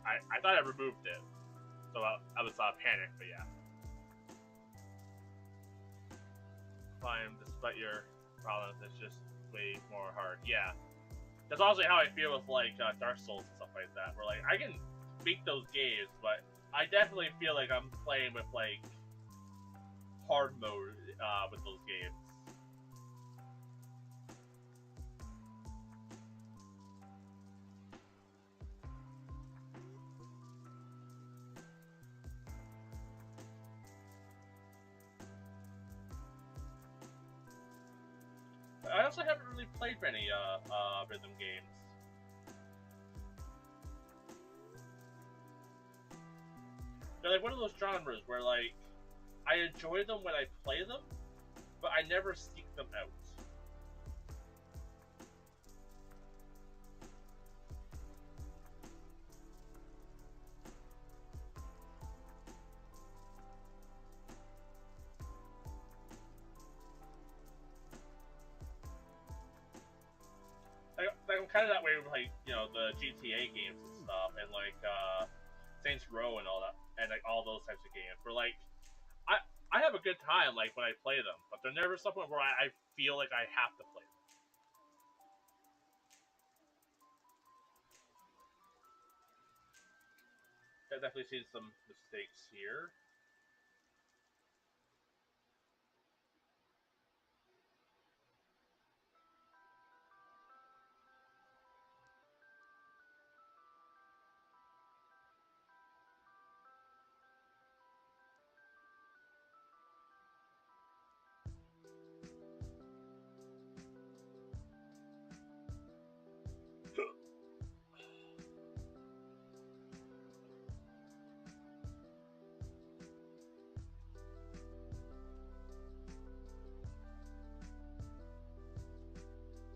I thought I removed it, so I was panicked, but yeah. Fine, despite your problems, it's just way more hard. Yeah, that's also how I feel with like Dark Souls and stuff like that. Where like I can beat those games, but I definitely feel like I'm playing with like hard mode with those games. I also haven't really played many rhythm games. They're like one of those genres where like I enjoy them when I play them, but I never seek them out. Like I'm kind of that way with like the GTA games and stuff, and like Saints Row and all that, and like all those types of games. Where like I have a good time like when I play them, but they're never something where I feel like I have to play them. I've definitely seen some mistakes here.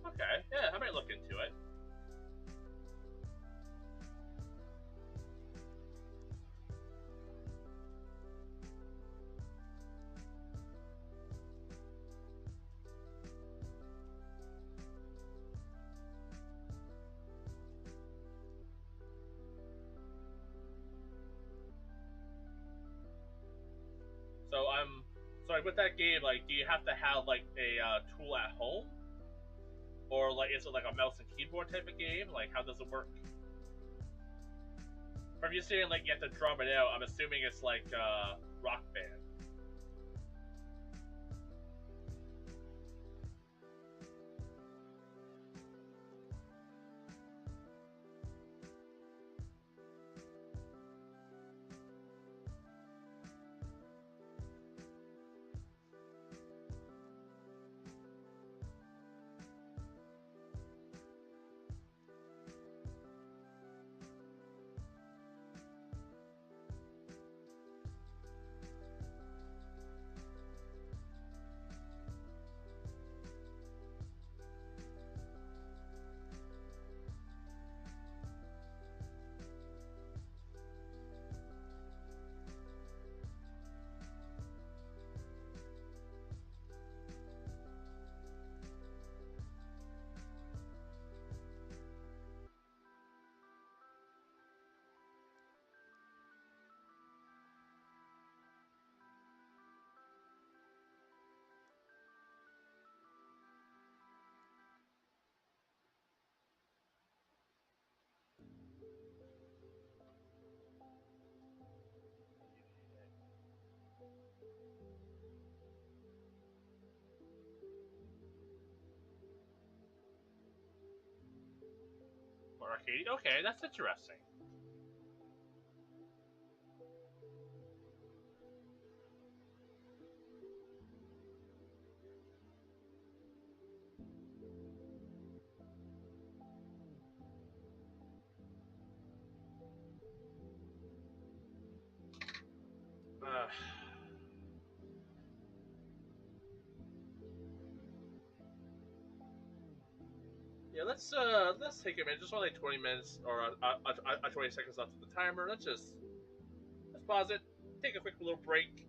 Okay, yeah, I might look into it. So like with that game, like, do you have to have like a tool at home? Or like, is it like a mouse and keyboard type of game? Like, how does it work? From you saying like you have to drum it out, I'm assuming it's like Rock Band. Or arcade? Okay, that's interesting. Uh, yeah, let's take a minute. Just only like 20 minutes or 20 seconds left of the timer. Let's pause it. Take a quick little break.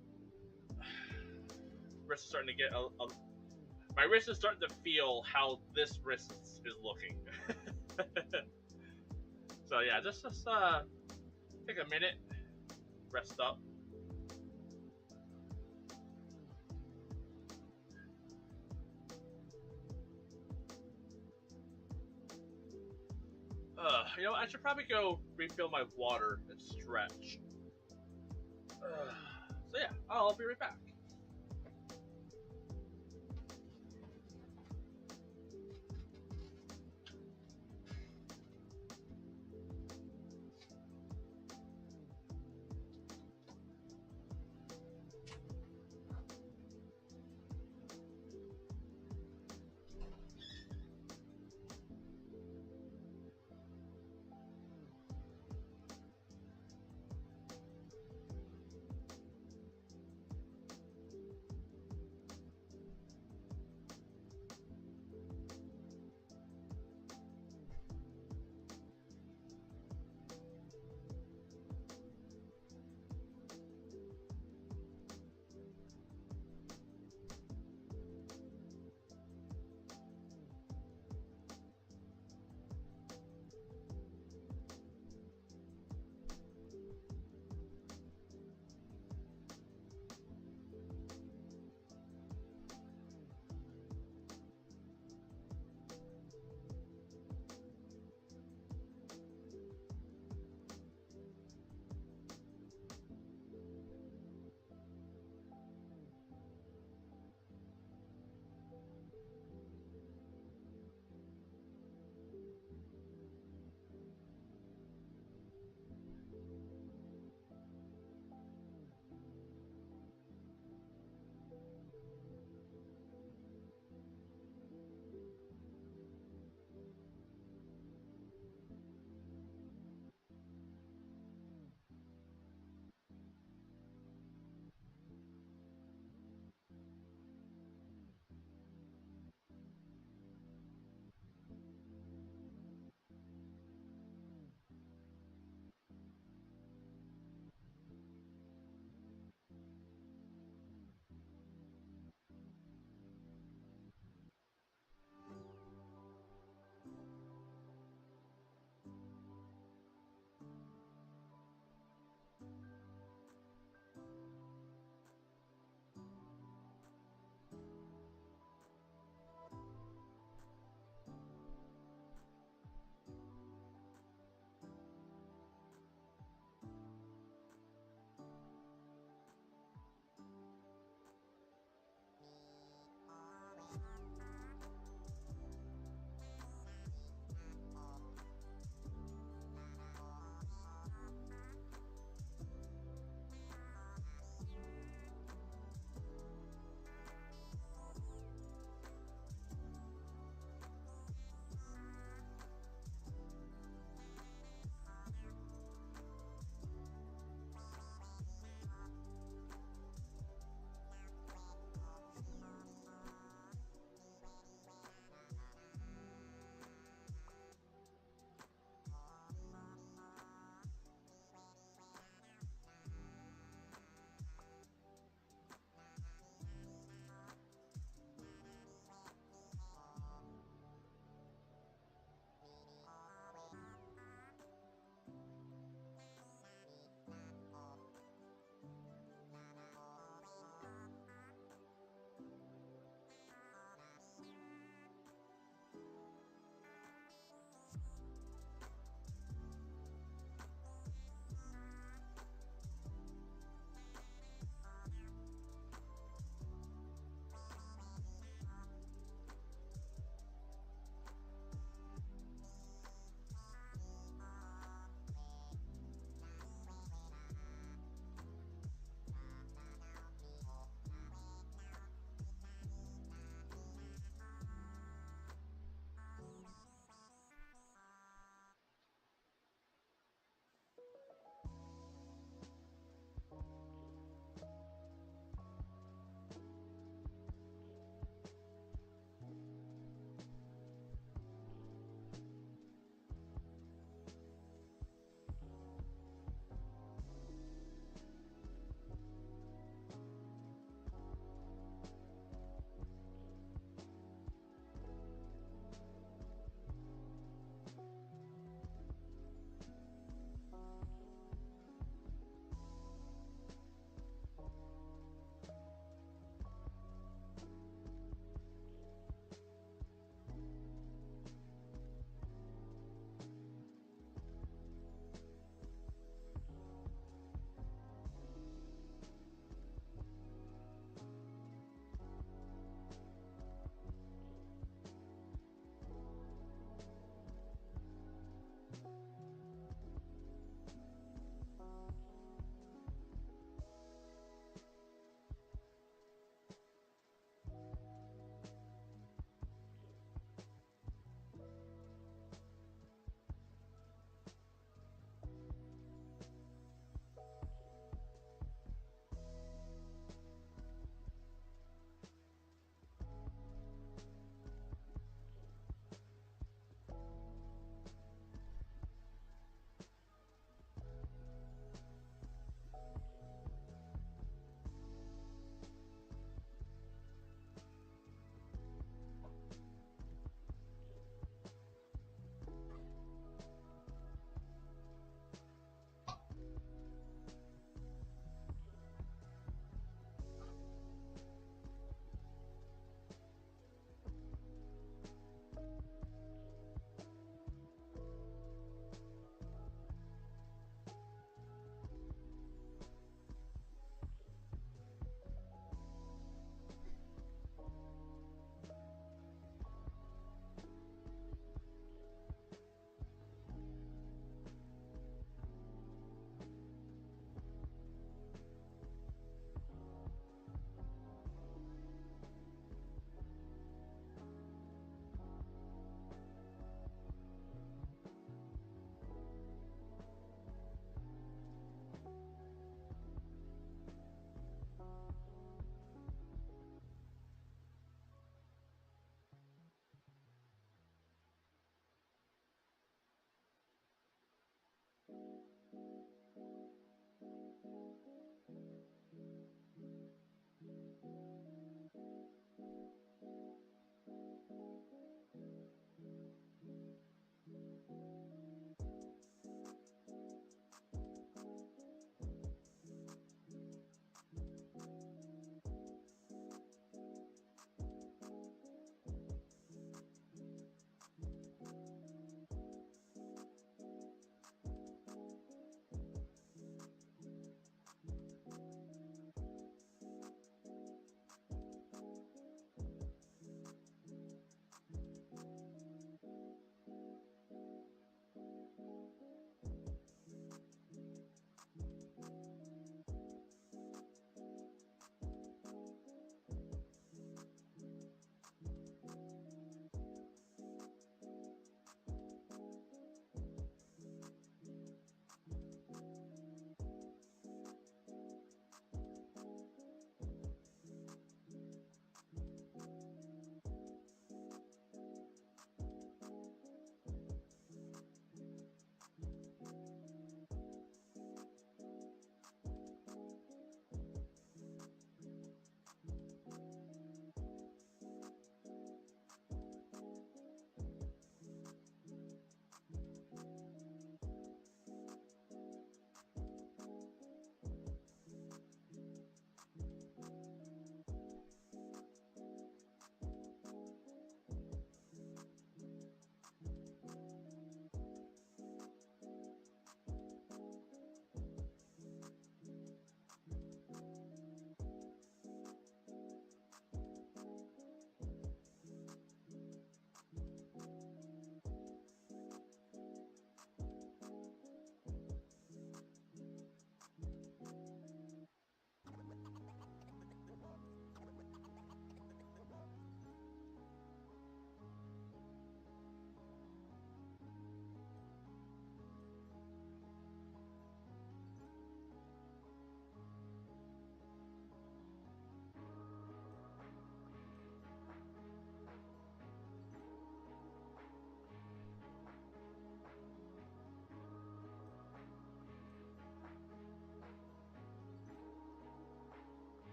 Wrist is starting to get my wrist is starting to feel how this wrist is looking. So yeah, just take a minute, rest up. I should probably go refill my water and stretch. So yeah, I'll be right back.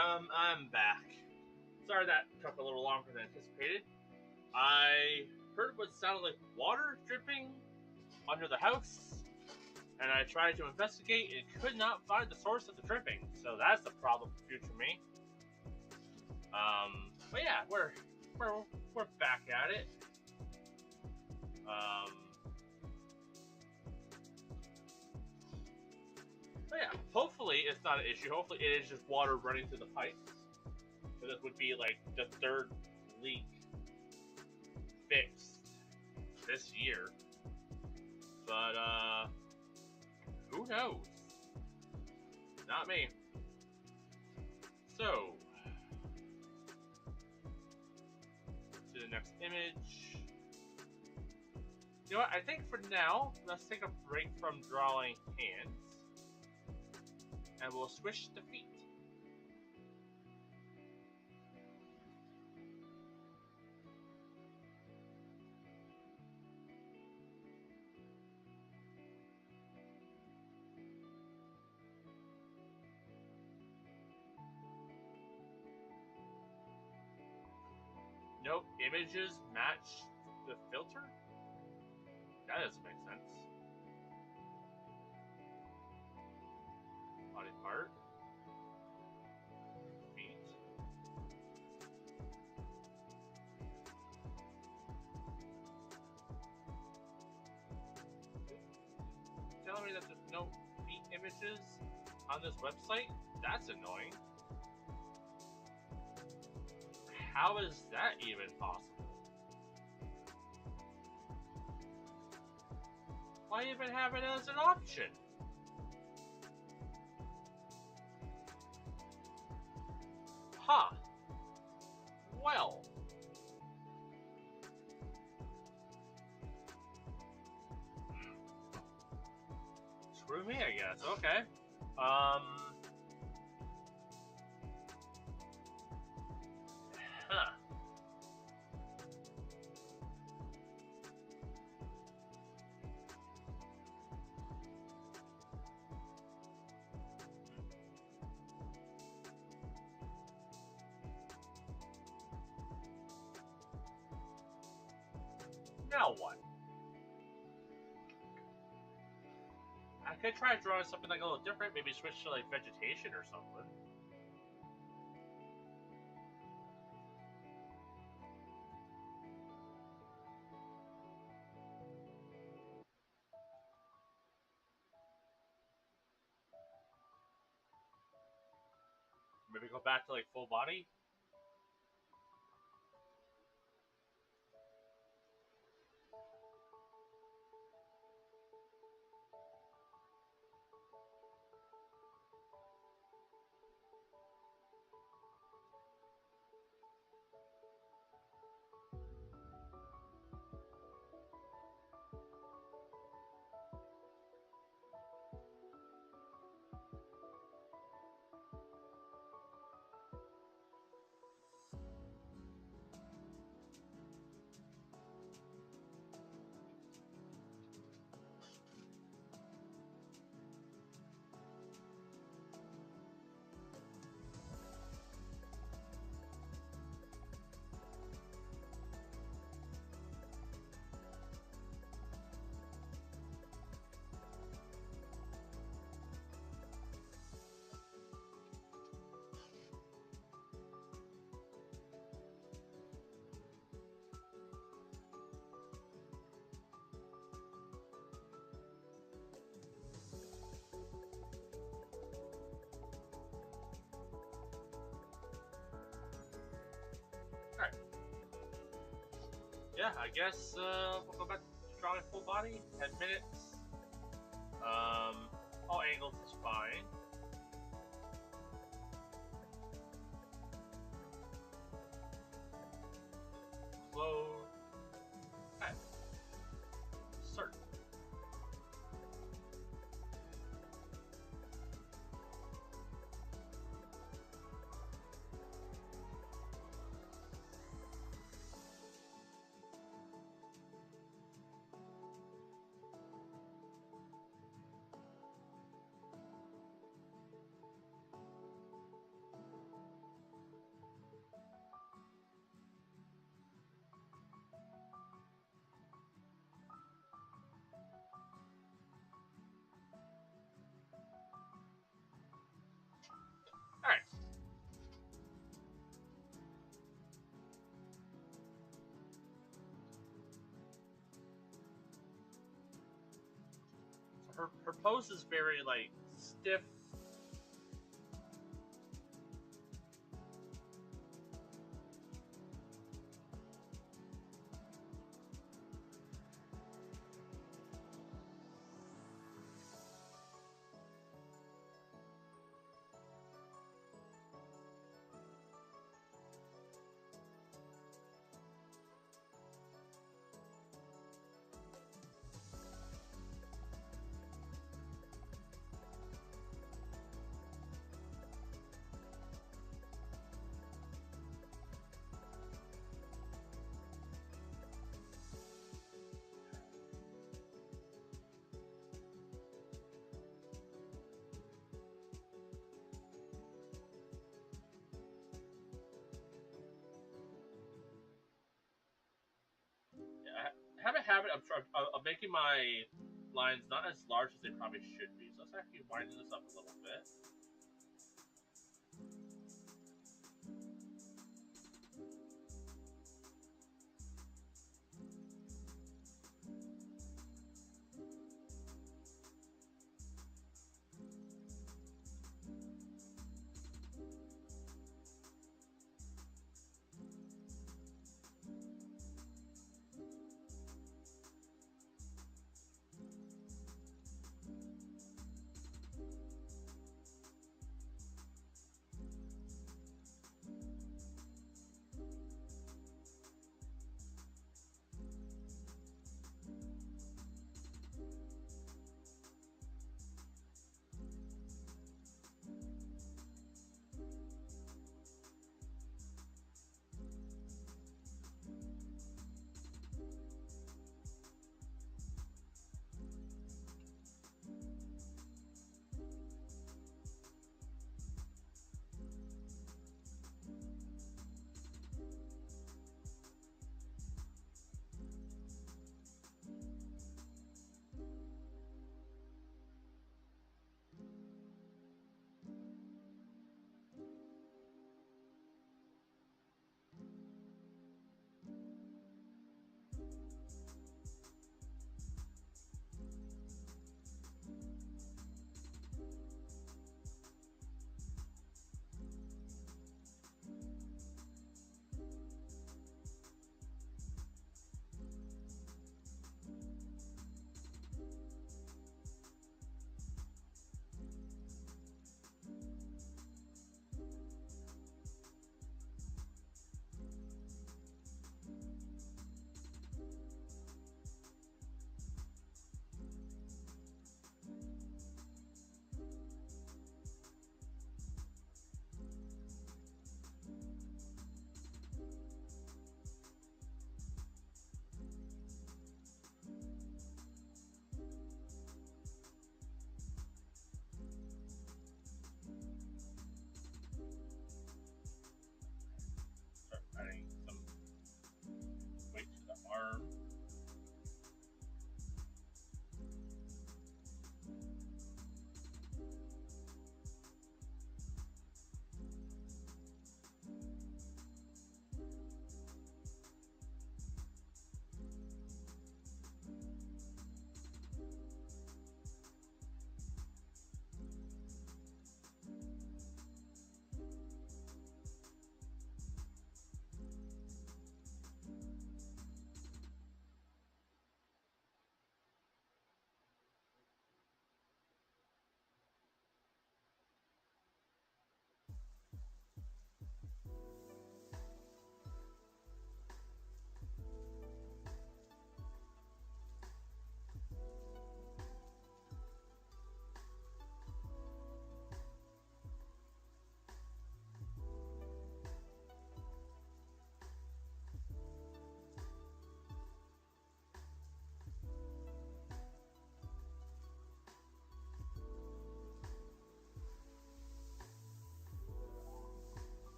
I'm back. Sorry that took a little longer than anticipated. I heard what sounded like water dripping under the house, and I tried to investigate and could not find the source of the dripping. So that's the problem for future me. But yeah, we're back at it. But yeah, hopefully it's not an issue. Hopefully it is just water running through the pipes. So this would be like the third leak fixed this year. But who knows? Not me. So to the next image. You know what? I think for now, let's take a break from drawing hands. And we'll switch to feet. Nope, images match the filter? That doesn't make sense. Body part. Feet. Telling me that there's no feet images on this website? That's annoying. How is that even possible? Why even have it as an option? Huh. Well. Screw me, I guess. Okay. Huh. Now what? I could try drawing something like a little different, maybe switch to like vegetation or something. Maybe go back to like full body. Alright. Yeah, I guess we'll go back to drawing full body. 10 minutes. All angles is fine. Close. Okay. Certain. her pose is very like stiff. I have a habit of making my lines not as large as they probably should be. So let's actually widen this up a little bit.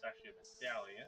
actually a medallion.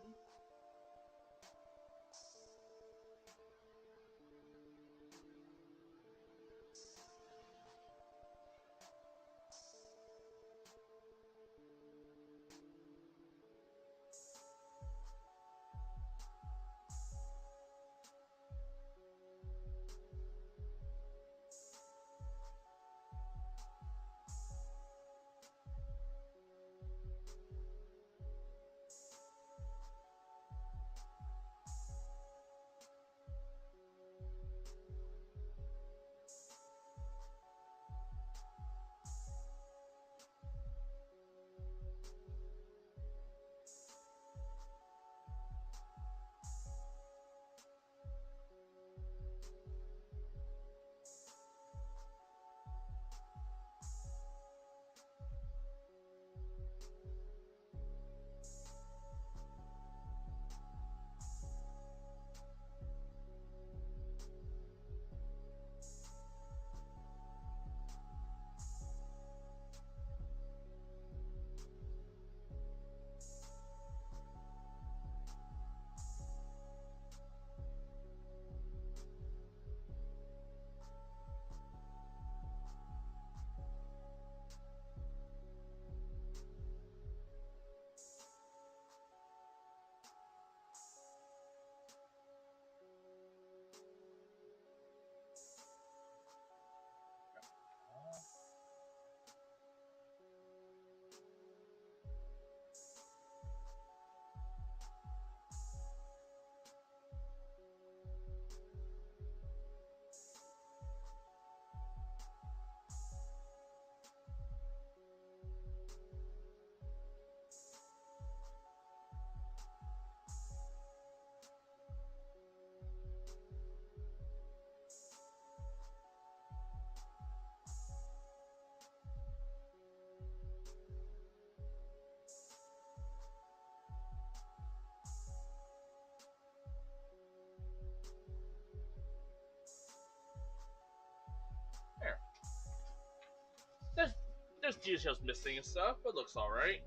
There. There's details missing and stuff, but looks alright.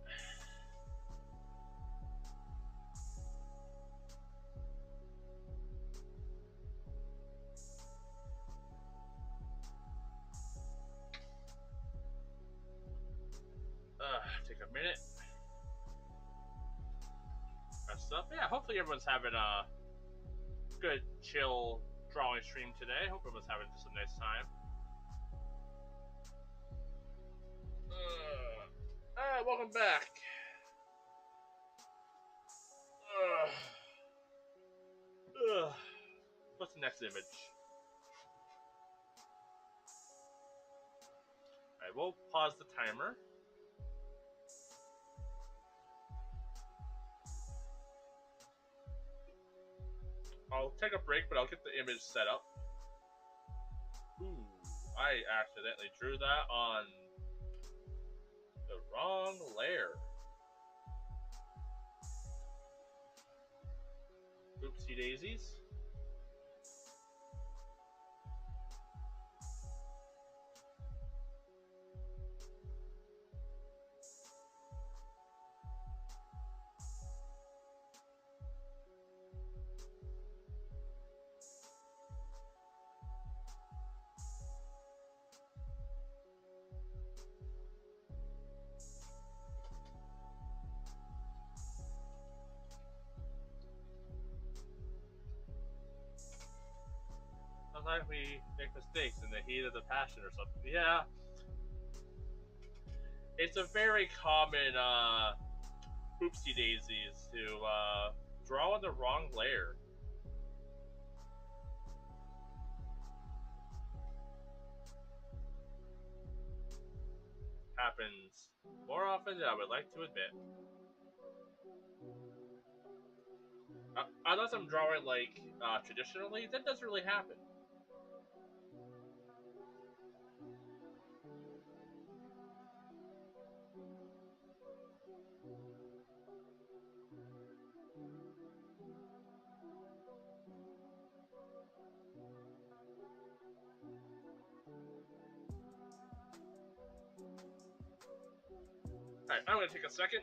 Take a minute. Rest up. Yeah, hopefully everyone's having a good, chill drawing stream today. Hope everyone's having just a nice time. Welcome back. What's the next image? Alright, we'll pause the timer. I'll take a break, but I'll get the image set up. Ooh, I accidentally drew that on the wrong layer. Oopsie daisies. Sometimes we make mistakes in the heat of the passion or something. Yeah. It's a very common oopsie daisies to draw on the wrong layer. Happens more often than I would like to admit. Unless I'm drawing like traditionally, that doesn't really happen. Alright, I'm gonna take a second.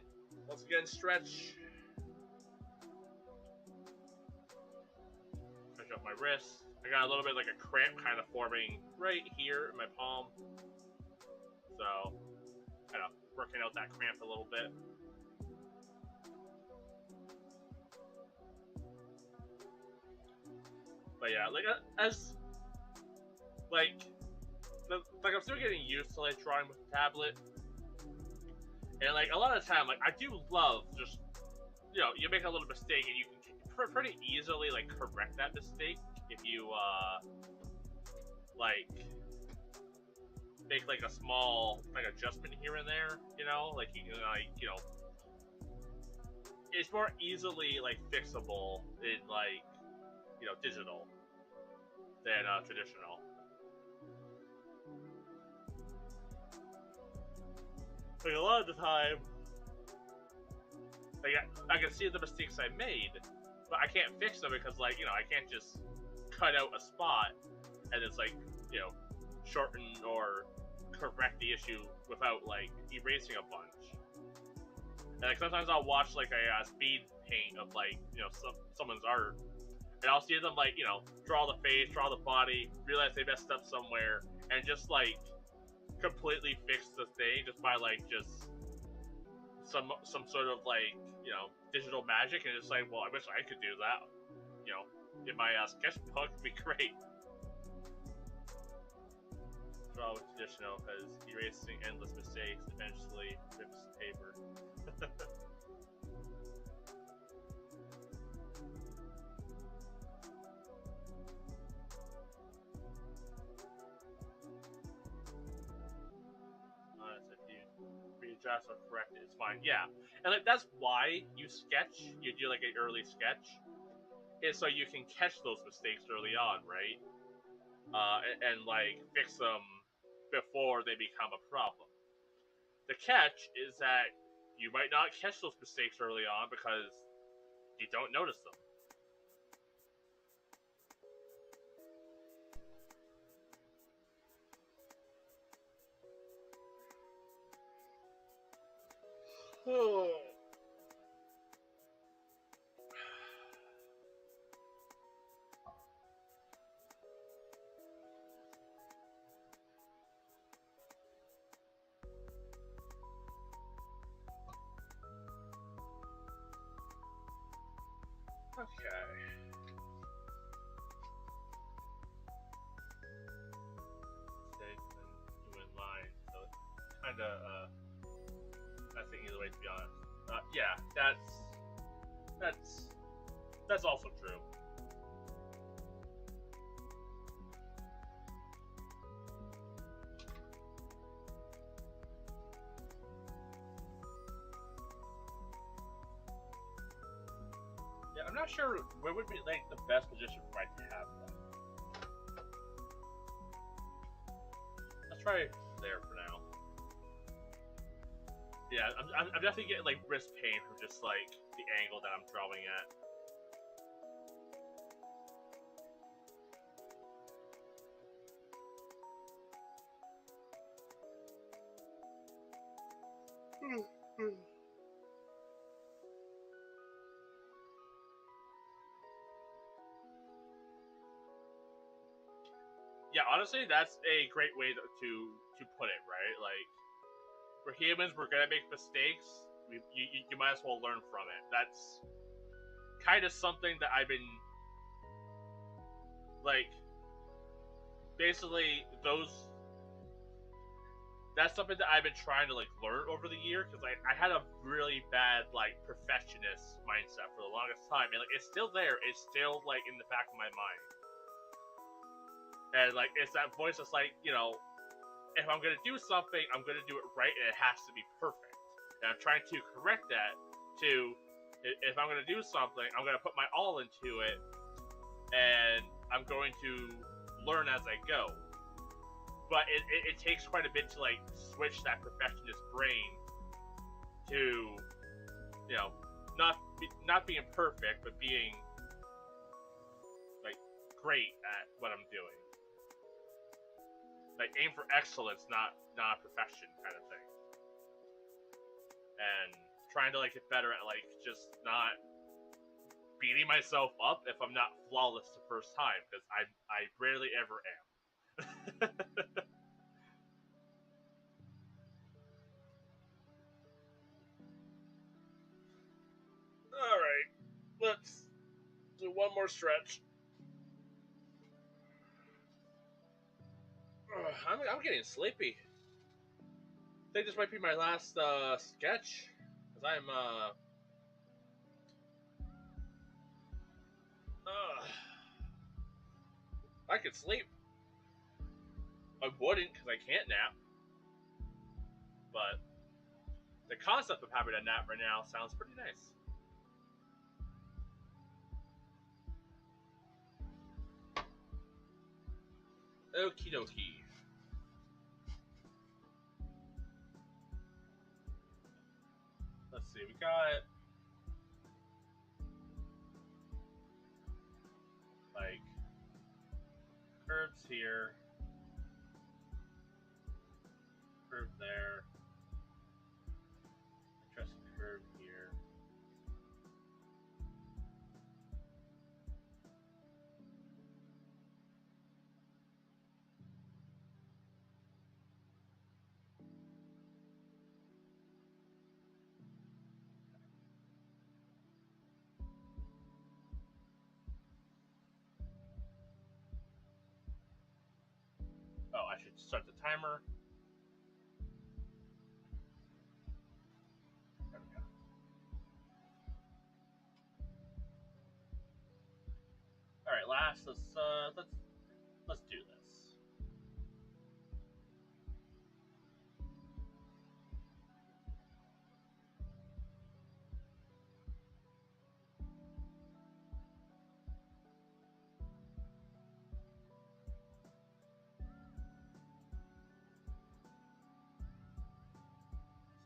Once again, stretch. wrist. I got a little bit like a cramp kind of forming right here in my palm. So, kind of working out that cramp a little bit. But yeah, like as like I'm still getting used to like drawing with the tablet, and like a lot of the time, like I do love just you make a little mistake and you can pretty easily like correct that mistake if you like make like a small like adjustment here and there, like you can like it's more easily like fixable in like digital than traditional. Like a lot of the time, like I can see the mistakes I made, but I can't fix them because like I can't just cut out a spot and it's like shorten or correct the issue without like erasing a bunch. And like sometimes I'll watch like a speed paint of like someone's art, and I'll see them like draw the face, draw the body, realize they messed up somewhere, and just like completely fix the thing just by like just some sort of like digital magic, and it's like, well, I wish I could do that. In my sketchbook would be great. Draw with traditional because erasing endless mistakes eventually rips paper. Readjust or correct it, it's fine. Yeah, and like that's why you sketch. You do like an early sketch, is so you can catch those mistakes early on, right? And like fix them before they become a problem. The catch is that you might not catch those mistakes early on because you don't notice them. Oh. Okay. Safe and you in line, so it's kind of messing either way, to be honest. Yeah, that's also true. Yeah, I'm not sure where would be like the best position for Mike to have that. Let's try there for now. Yeah, I'm definitely getting like wrist pain from just like the angle that I'm drawing at. Yeah, honestly, that's a great way to put it, right? Like, we're humans, we're gonna make mistakes. You might as well learn from it. That's kind of something that I've been like, basically that's something that I've been trying to like learn over the year, because like I had a really bad like perfectionist mindset for the longest time, and like it's still there. It's still like in the back of my mind, and like it's that voice that's like, if I'm gonna do something, I'm gonna do it right, and it has to be perfect. And I'm trying to correct that to, if I'm gonna do something, I'm gonna put my all into it, and I'm going to learn as I go. But it takes quite a bit to like switch that perfectionist brain to, not being perfect, but being like great at what I'm doing. Like aim for excellence, not perfection, kind of thing. And trying to like get better at like just not beating myself up if I'm not flawless the first time, because I rarely ever am. Alright, let's do one more stretch. I'm getting sleepy. I think this might be my last sketch, because I could sleep. I wouldn't, because I can't nap. But the concept of having a nap right now sounds pretty nice. Okie dokie. Let's see, we got like curves here, curve there, interesting curve here. Oh, I should start the timer. There we go. All right, last. Let's do this.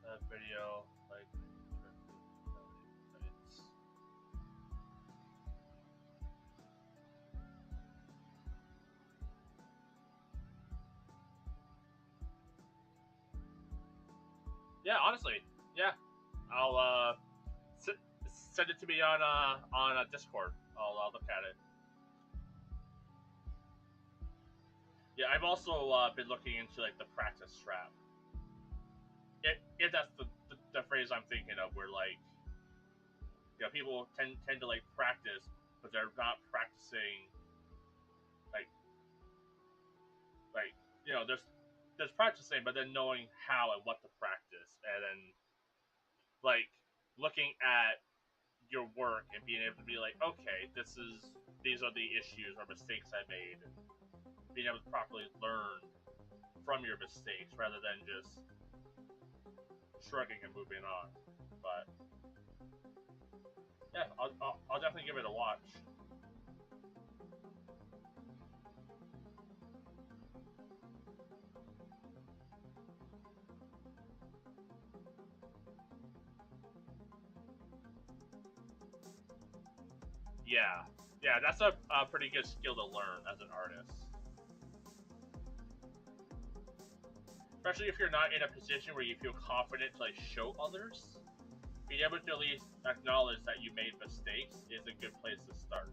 That video, like, it's yeah, honestly, yeah. I'll send it to me on Discord. I'll look at it. Yeah, I've also been looking into like the practice strap. If that's the phrase I'm thinking of, where like, you know, people tend to like practice, but they're not practicing like you know, there's practicing, but then knowing how and what to practice, and then like looking at your work and being able to be like, okay, these are the issues or mistakes I made, and being able to properly learn from your mistakes rather than just shrugging and moving on. But yeah, I'll definitely give it a watch. Yeah, yeah, that's a pretty good skill to learn as an artist. Especially if you're not in a position where you feel confident to like show others. Being able to at least acknowledge that you made mistakes is a good place to start.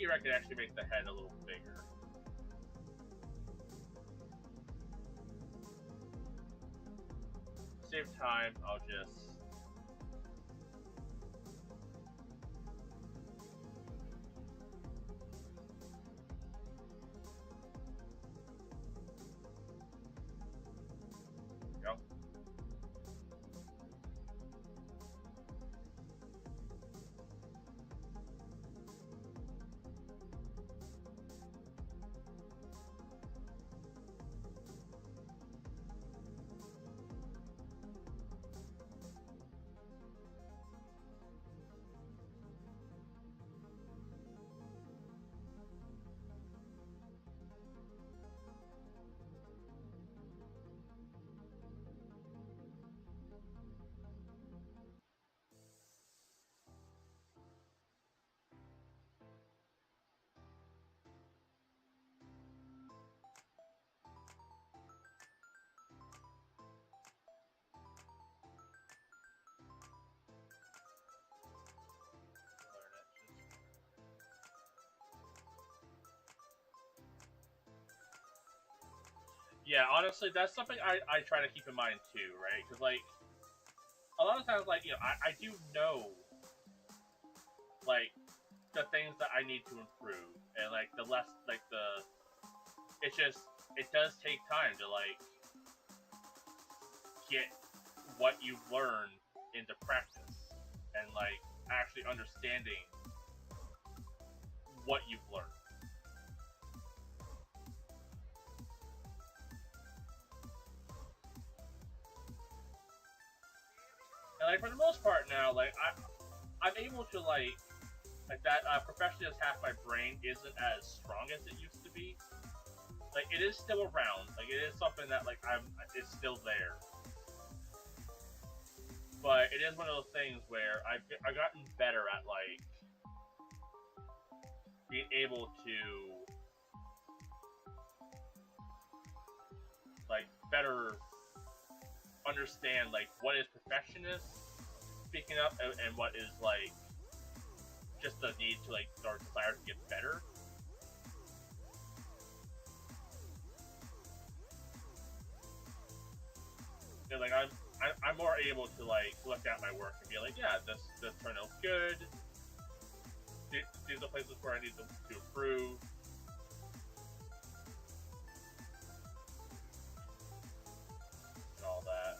here I can actually make the head a little bigger. Save time, I'll just... Go. Yeah, honestly, that's something I try to keep in mind too, right? Because, like, a lot of times, like, you know, I do know, like, the things that I need to improve, and, like, the less, like, it's just, it does take time to, like, get what you've learned into practice, and, like, actually understanding what you've learned. And, like, for the most part now, like, I'm able to, like that perfectionist half my brain isn't as strong as it used to be. Like, it is still around. Like, it is something that, like, it's still there. But it is one of those things where I've gotten better at, like, being able to, like, better understand, like, what is perfectionist speaking up, and what is, like, just the need to, like, or desire to get better. And, like, I'm more able to, like, look at my work and be like, yeah, this turned out good. These are the places where I need to improve. And all that.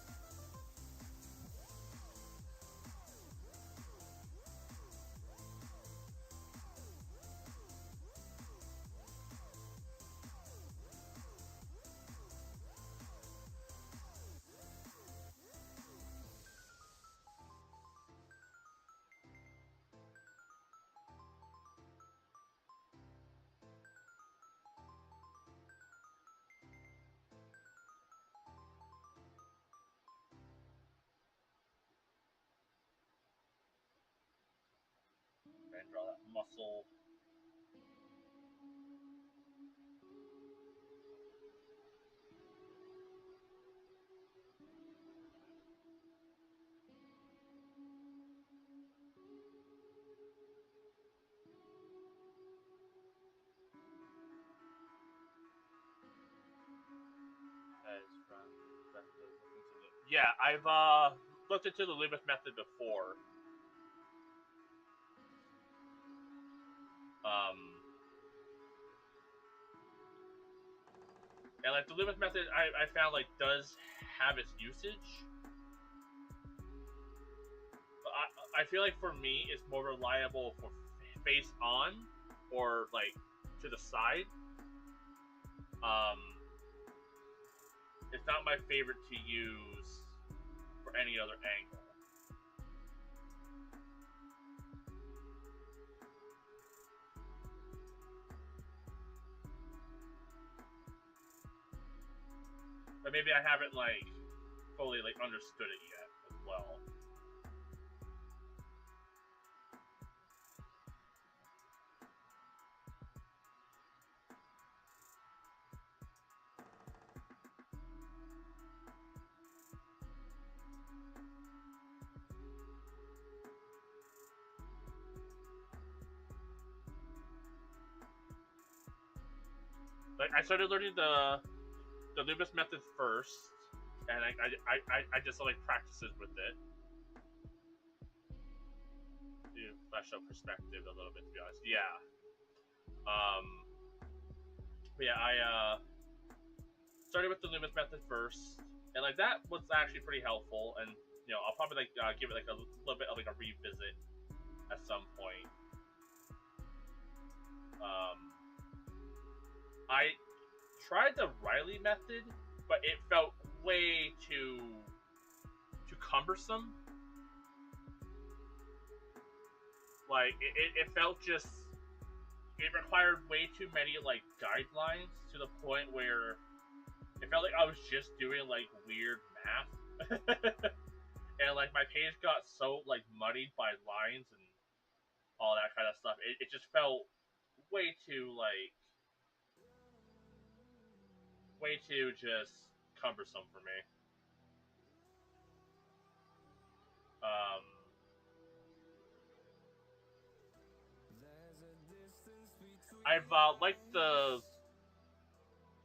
And draw that muscle. Yeah, I've looked into the Loomis method before. And, like, the Loomis method, I found, like, does have its usage. But I feel like for me, it's more reliable for face on or, like, to the side. It's not my favorite to use for any other angle. But maybe I haven't, like, fully, like, understood it yet as well. Like I started learning the Loomis method first, and I just like practices with it to flesh out perspective a little bit. To be honest, yeah. But yeah, I started with the Loomis method first, and like that was actually pretty helpful. And I'll probably like give it like a little bit of like a revisit at some point. I tried the Riley method, but it felt way too cumbersome. Like it felt just it required way too many like guidelines to the point where it felt like I was just doing like weird math. And like my page got so like muddied by lines and all that kind of stuff. It just felt way too just cumbersome for me. Um, I've liked the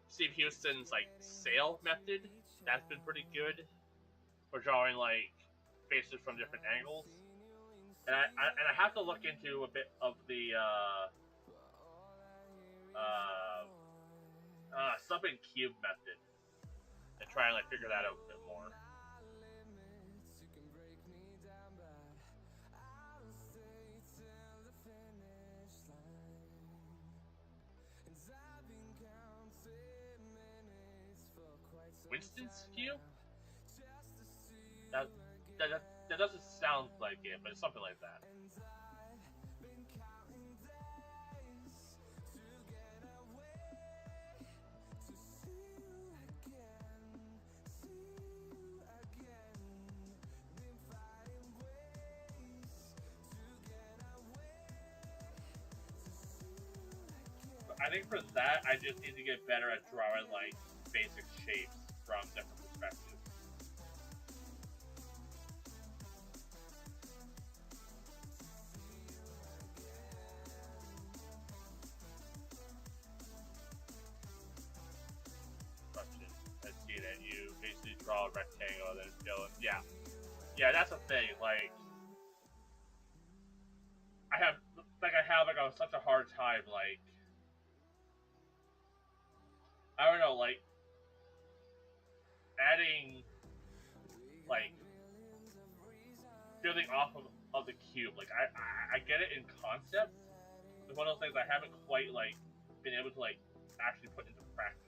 Steve Houston's like sail method. That's been pretty good for drawing like faces from different angles. And I have to look into a bit of the something cube method and try and like figure that out a bit more. Winston's cube? That doesn't sound like it, but it's something like that. But I think for that, I just need to get better at drawing like basic shapes from different perspectives. I see that you basically draw a rectangle and then fill it. Yeah, that's the thing. Like, I have such a hard time. Like, I don't know, like adding like building off of the cube. Like, I get it in concept. It's one of those things I haven't quite like been able to like actually put into practice.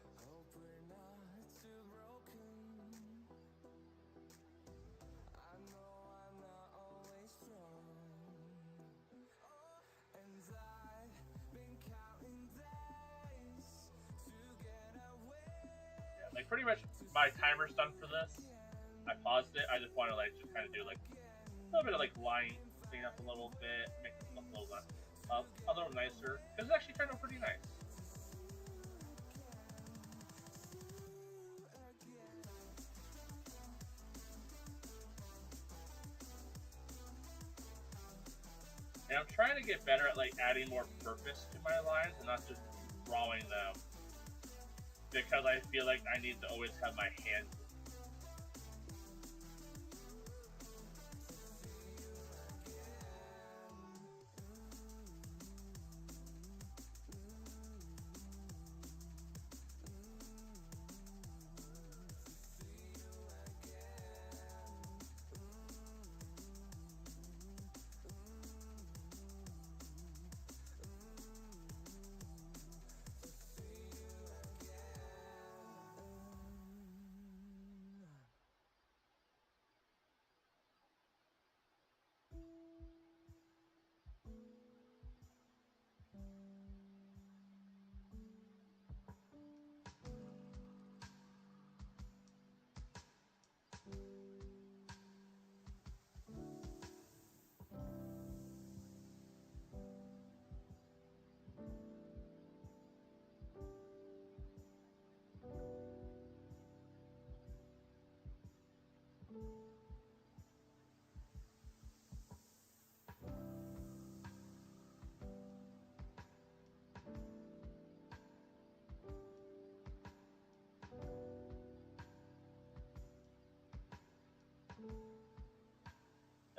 Like pretty much my timer's done for this. I paused it. I just want to like just kind of do like a little bit of like line clean up a little bit, make it look a little less, a little nicer. Because it actually turned out pretty nice. And I'm trying to get better at like adding more purpose to my lines and not just drawing them because I feel like I need to always have my hands.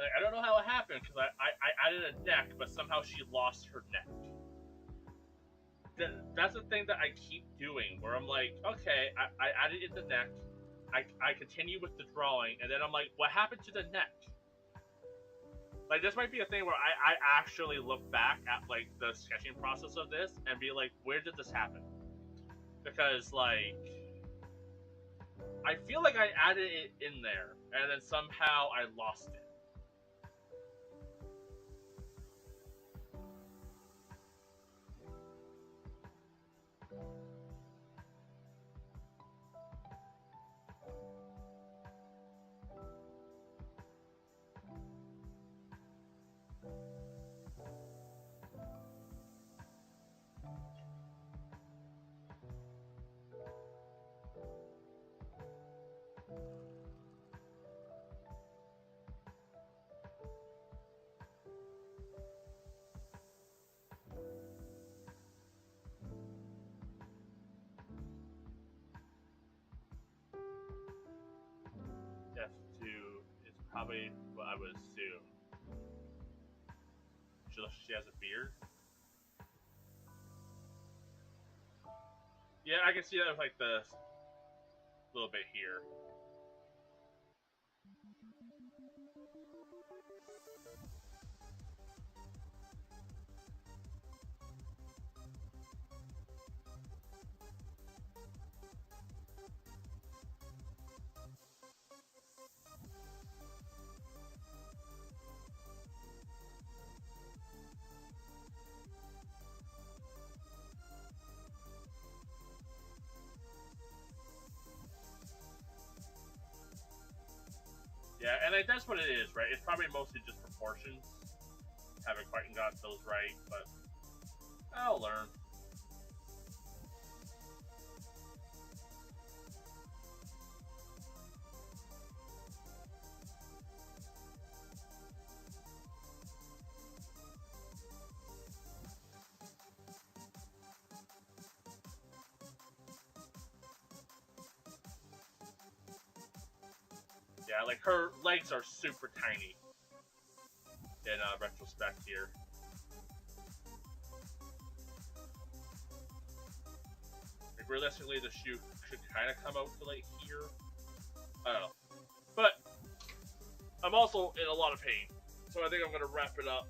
Like, I don't know how it happened because I added a neck, but somehow she lost her neck. That's the thing that I keep doing, where I'm like, okay, I added in the neck, I continue with the drawing, and then I'm like, what happened to the neck? Like, this might be a thing where I actually look back at, like, the sketching process of this and be like, where did this happen? Because, like, I feel like I added it in there, and then somehow I lost it. F2 is probably what I would assume. She has a beard. Yeah, I can see that with like the little bit here. Yeah, and like, that's what it is, right? It's probably mostly just proportions. Haven't quite got those right, but I'll learn. Yeah, like her legs are super tiny in retrospect here. Like, realistically, the shoe should kind of come out to like here. I don't know, but I'm also in a lot of pain, so I think I'm gonna wrap it up.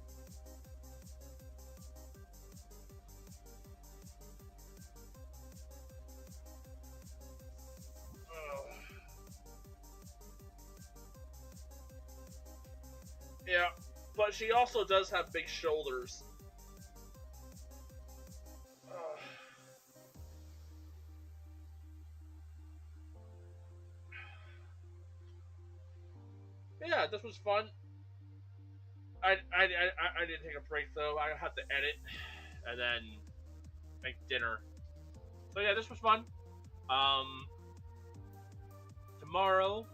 Yeah, but she also does have big shoulders. Yeah, this was fun. I did take a break though. I have to edit and then make dinner. So yeah, this was fun. Um, Tomorrow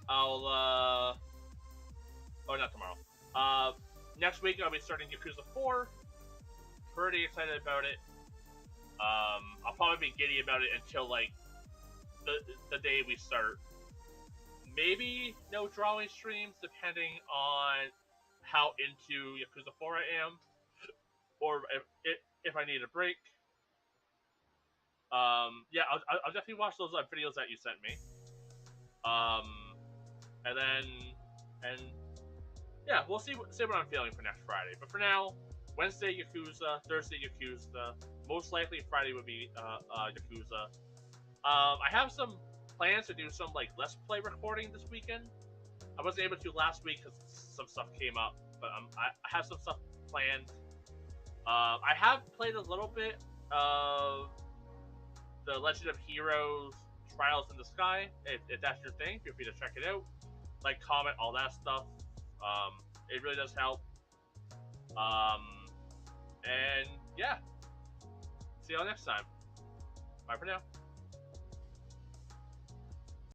I'll oh, not tomorrow. Next week I'll be starting Yakuza 4. Pretty excited about it. I'll probably be giddy about it until like the day we start. Maybe no drawing streams depending on how into Yakuza 4 I am, or if I need a break. Yeah, I'll definitely watch those videos that you sent me. And then and yeah, we'll see what I'm feeling for next Friday. But for now, Wednesday Yakuza, Thursday Yakuza, most likely Friday would be Yakuza. I have some plans to do some like Let's Play recording this weekend. I wasn't able to last week because some stuff came up, but I have some stuff planned. I have played a little bit of the Legend of Heroes Trials in the Sky. If that's your thing, feel free to check it out. Like, comment, all that stuff. It really does help. And yeah, see y'all next time. Bye for now.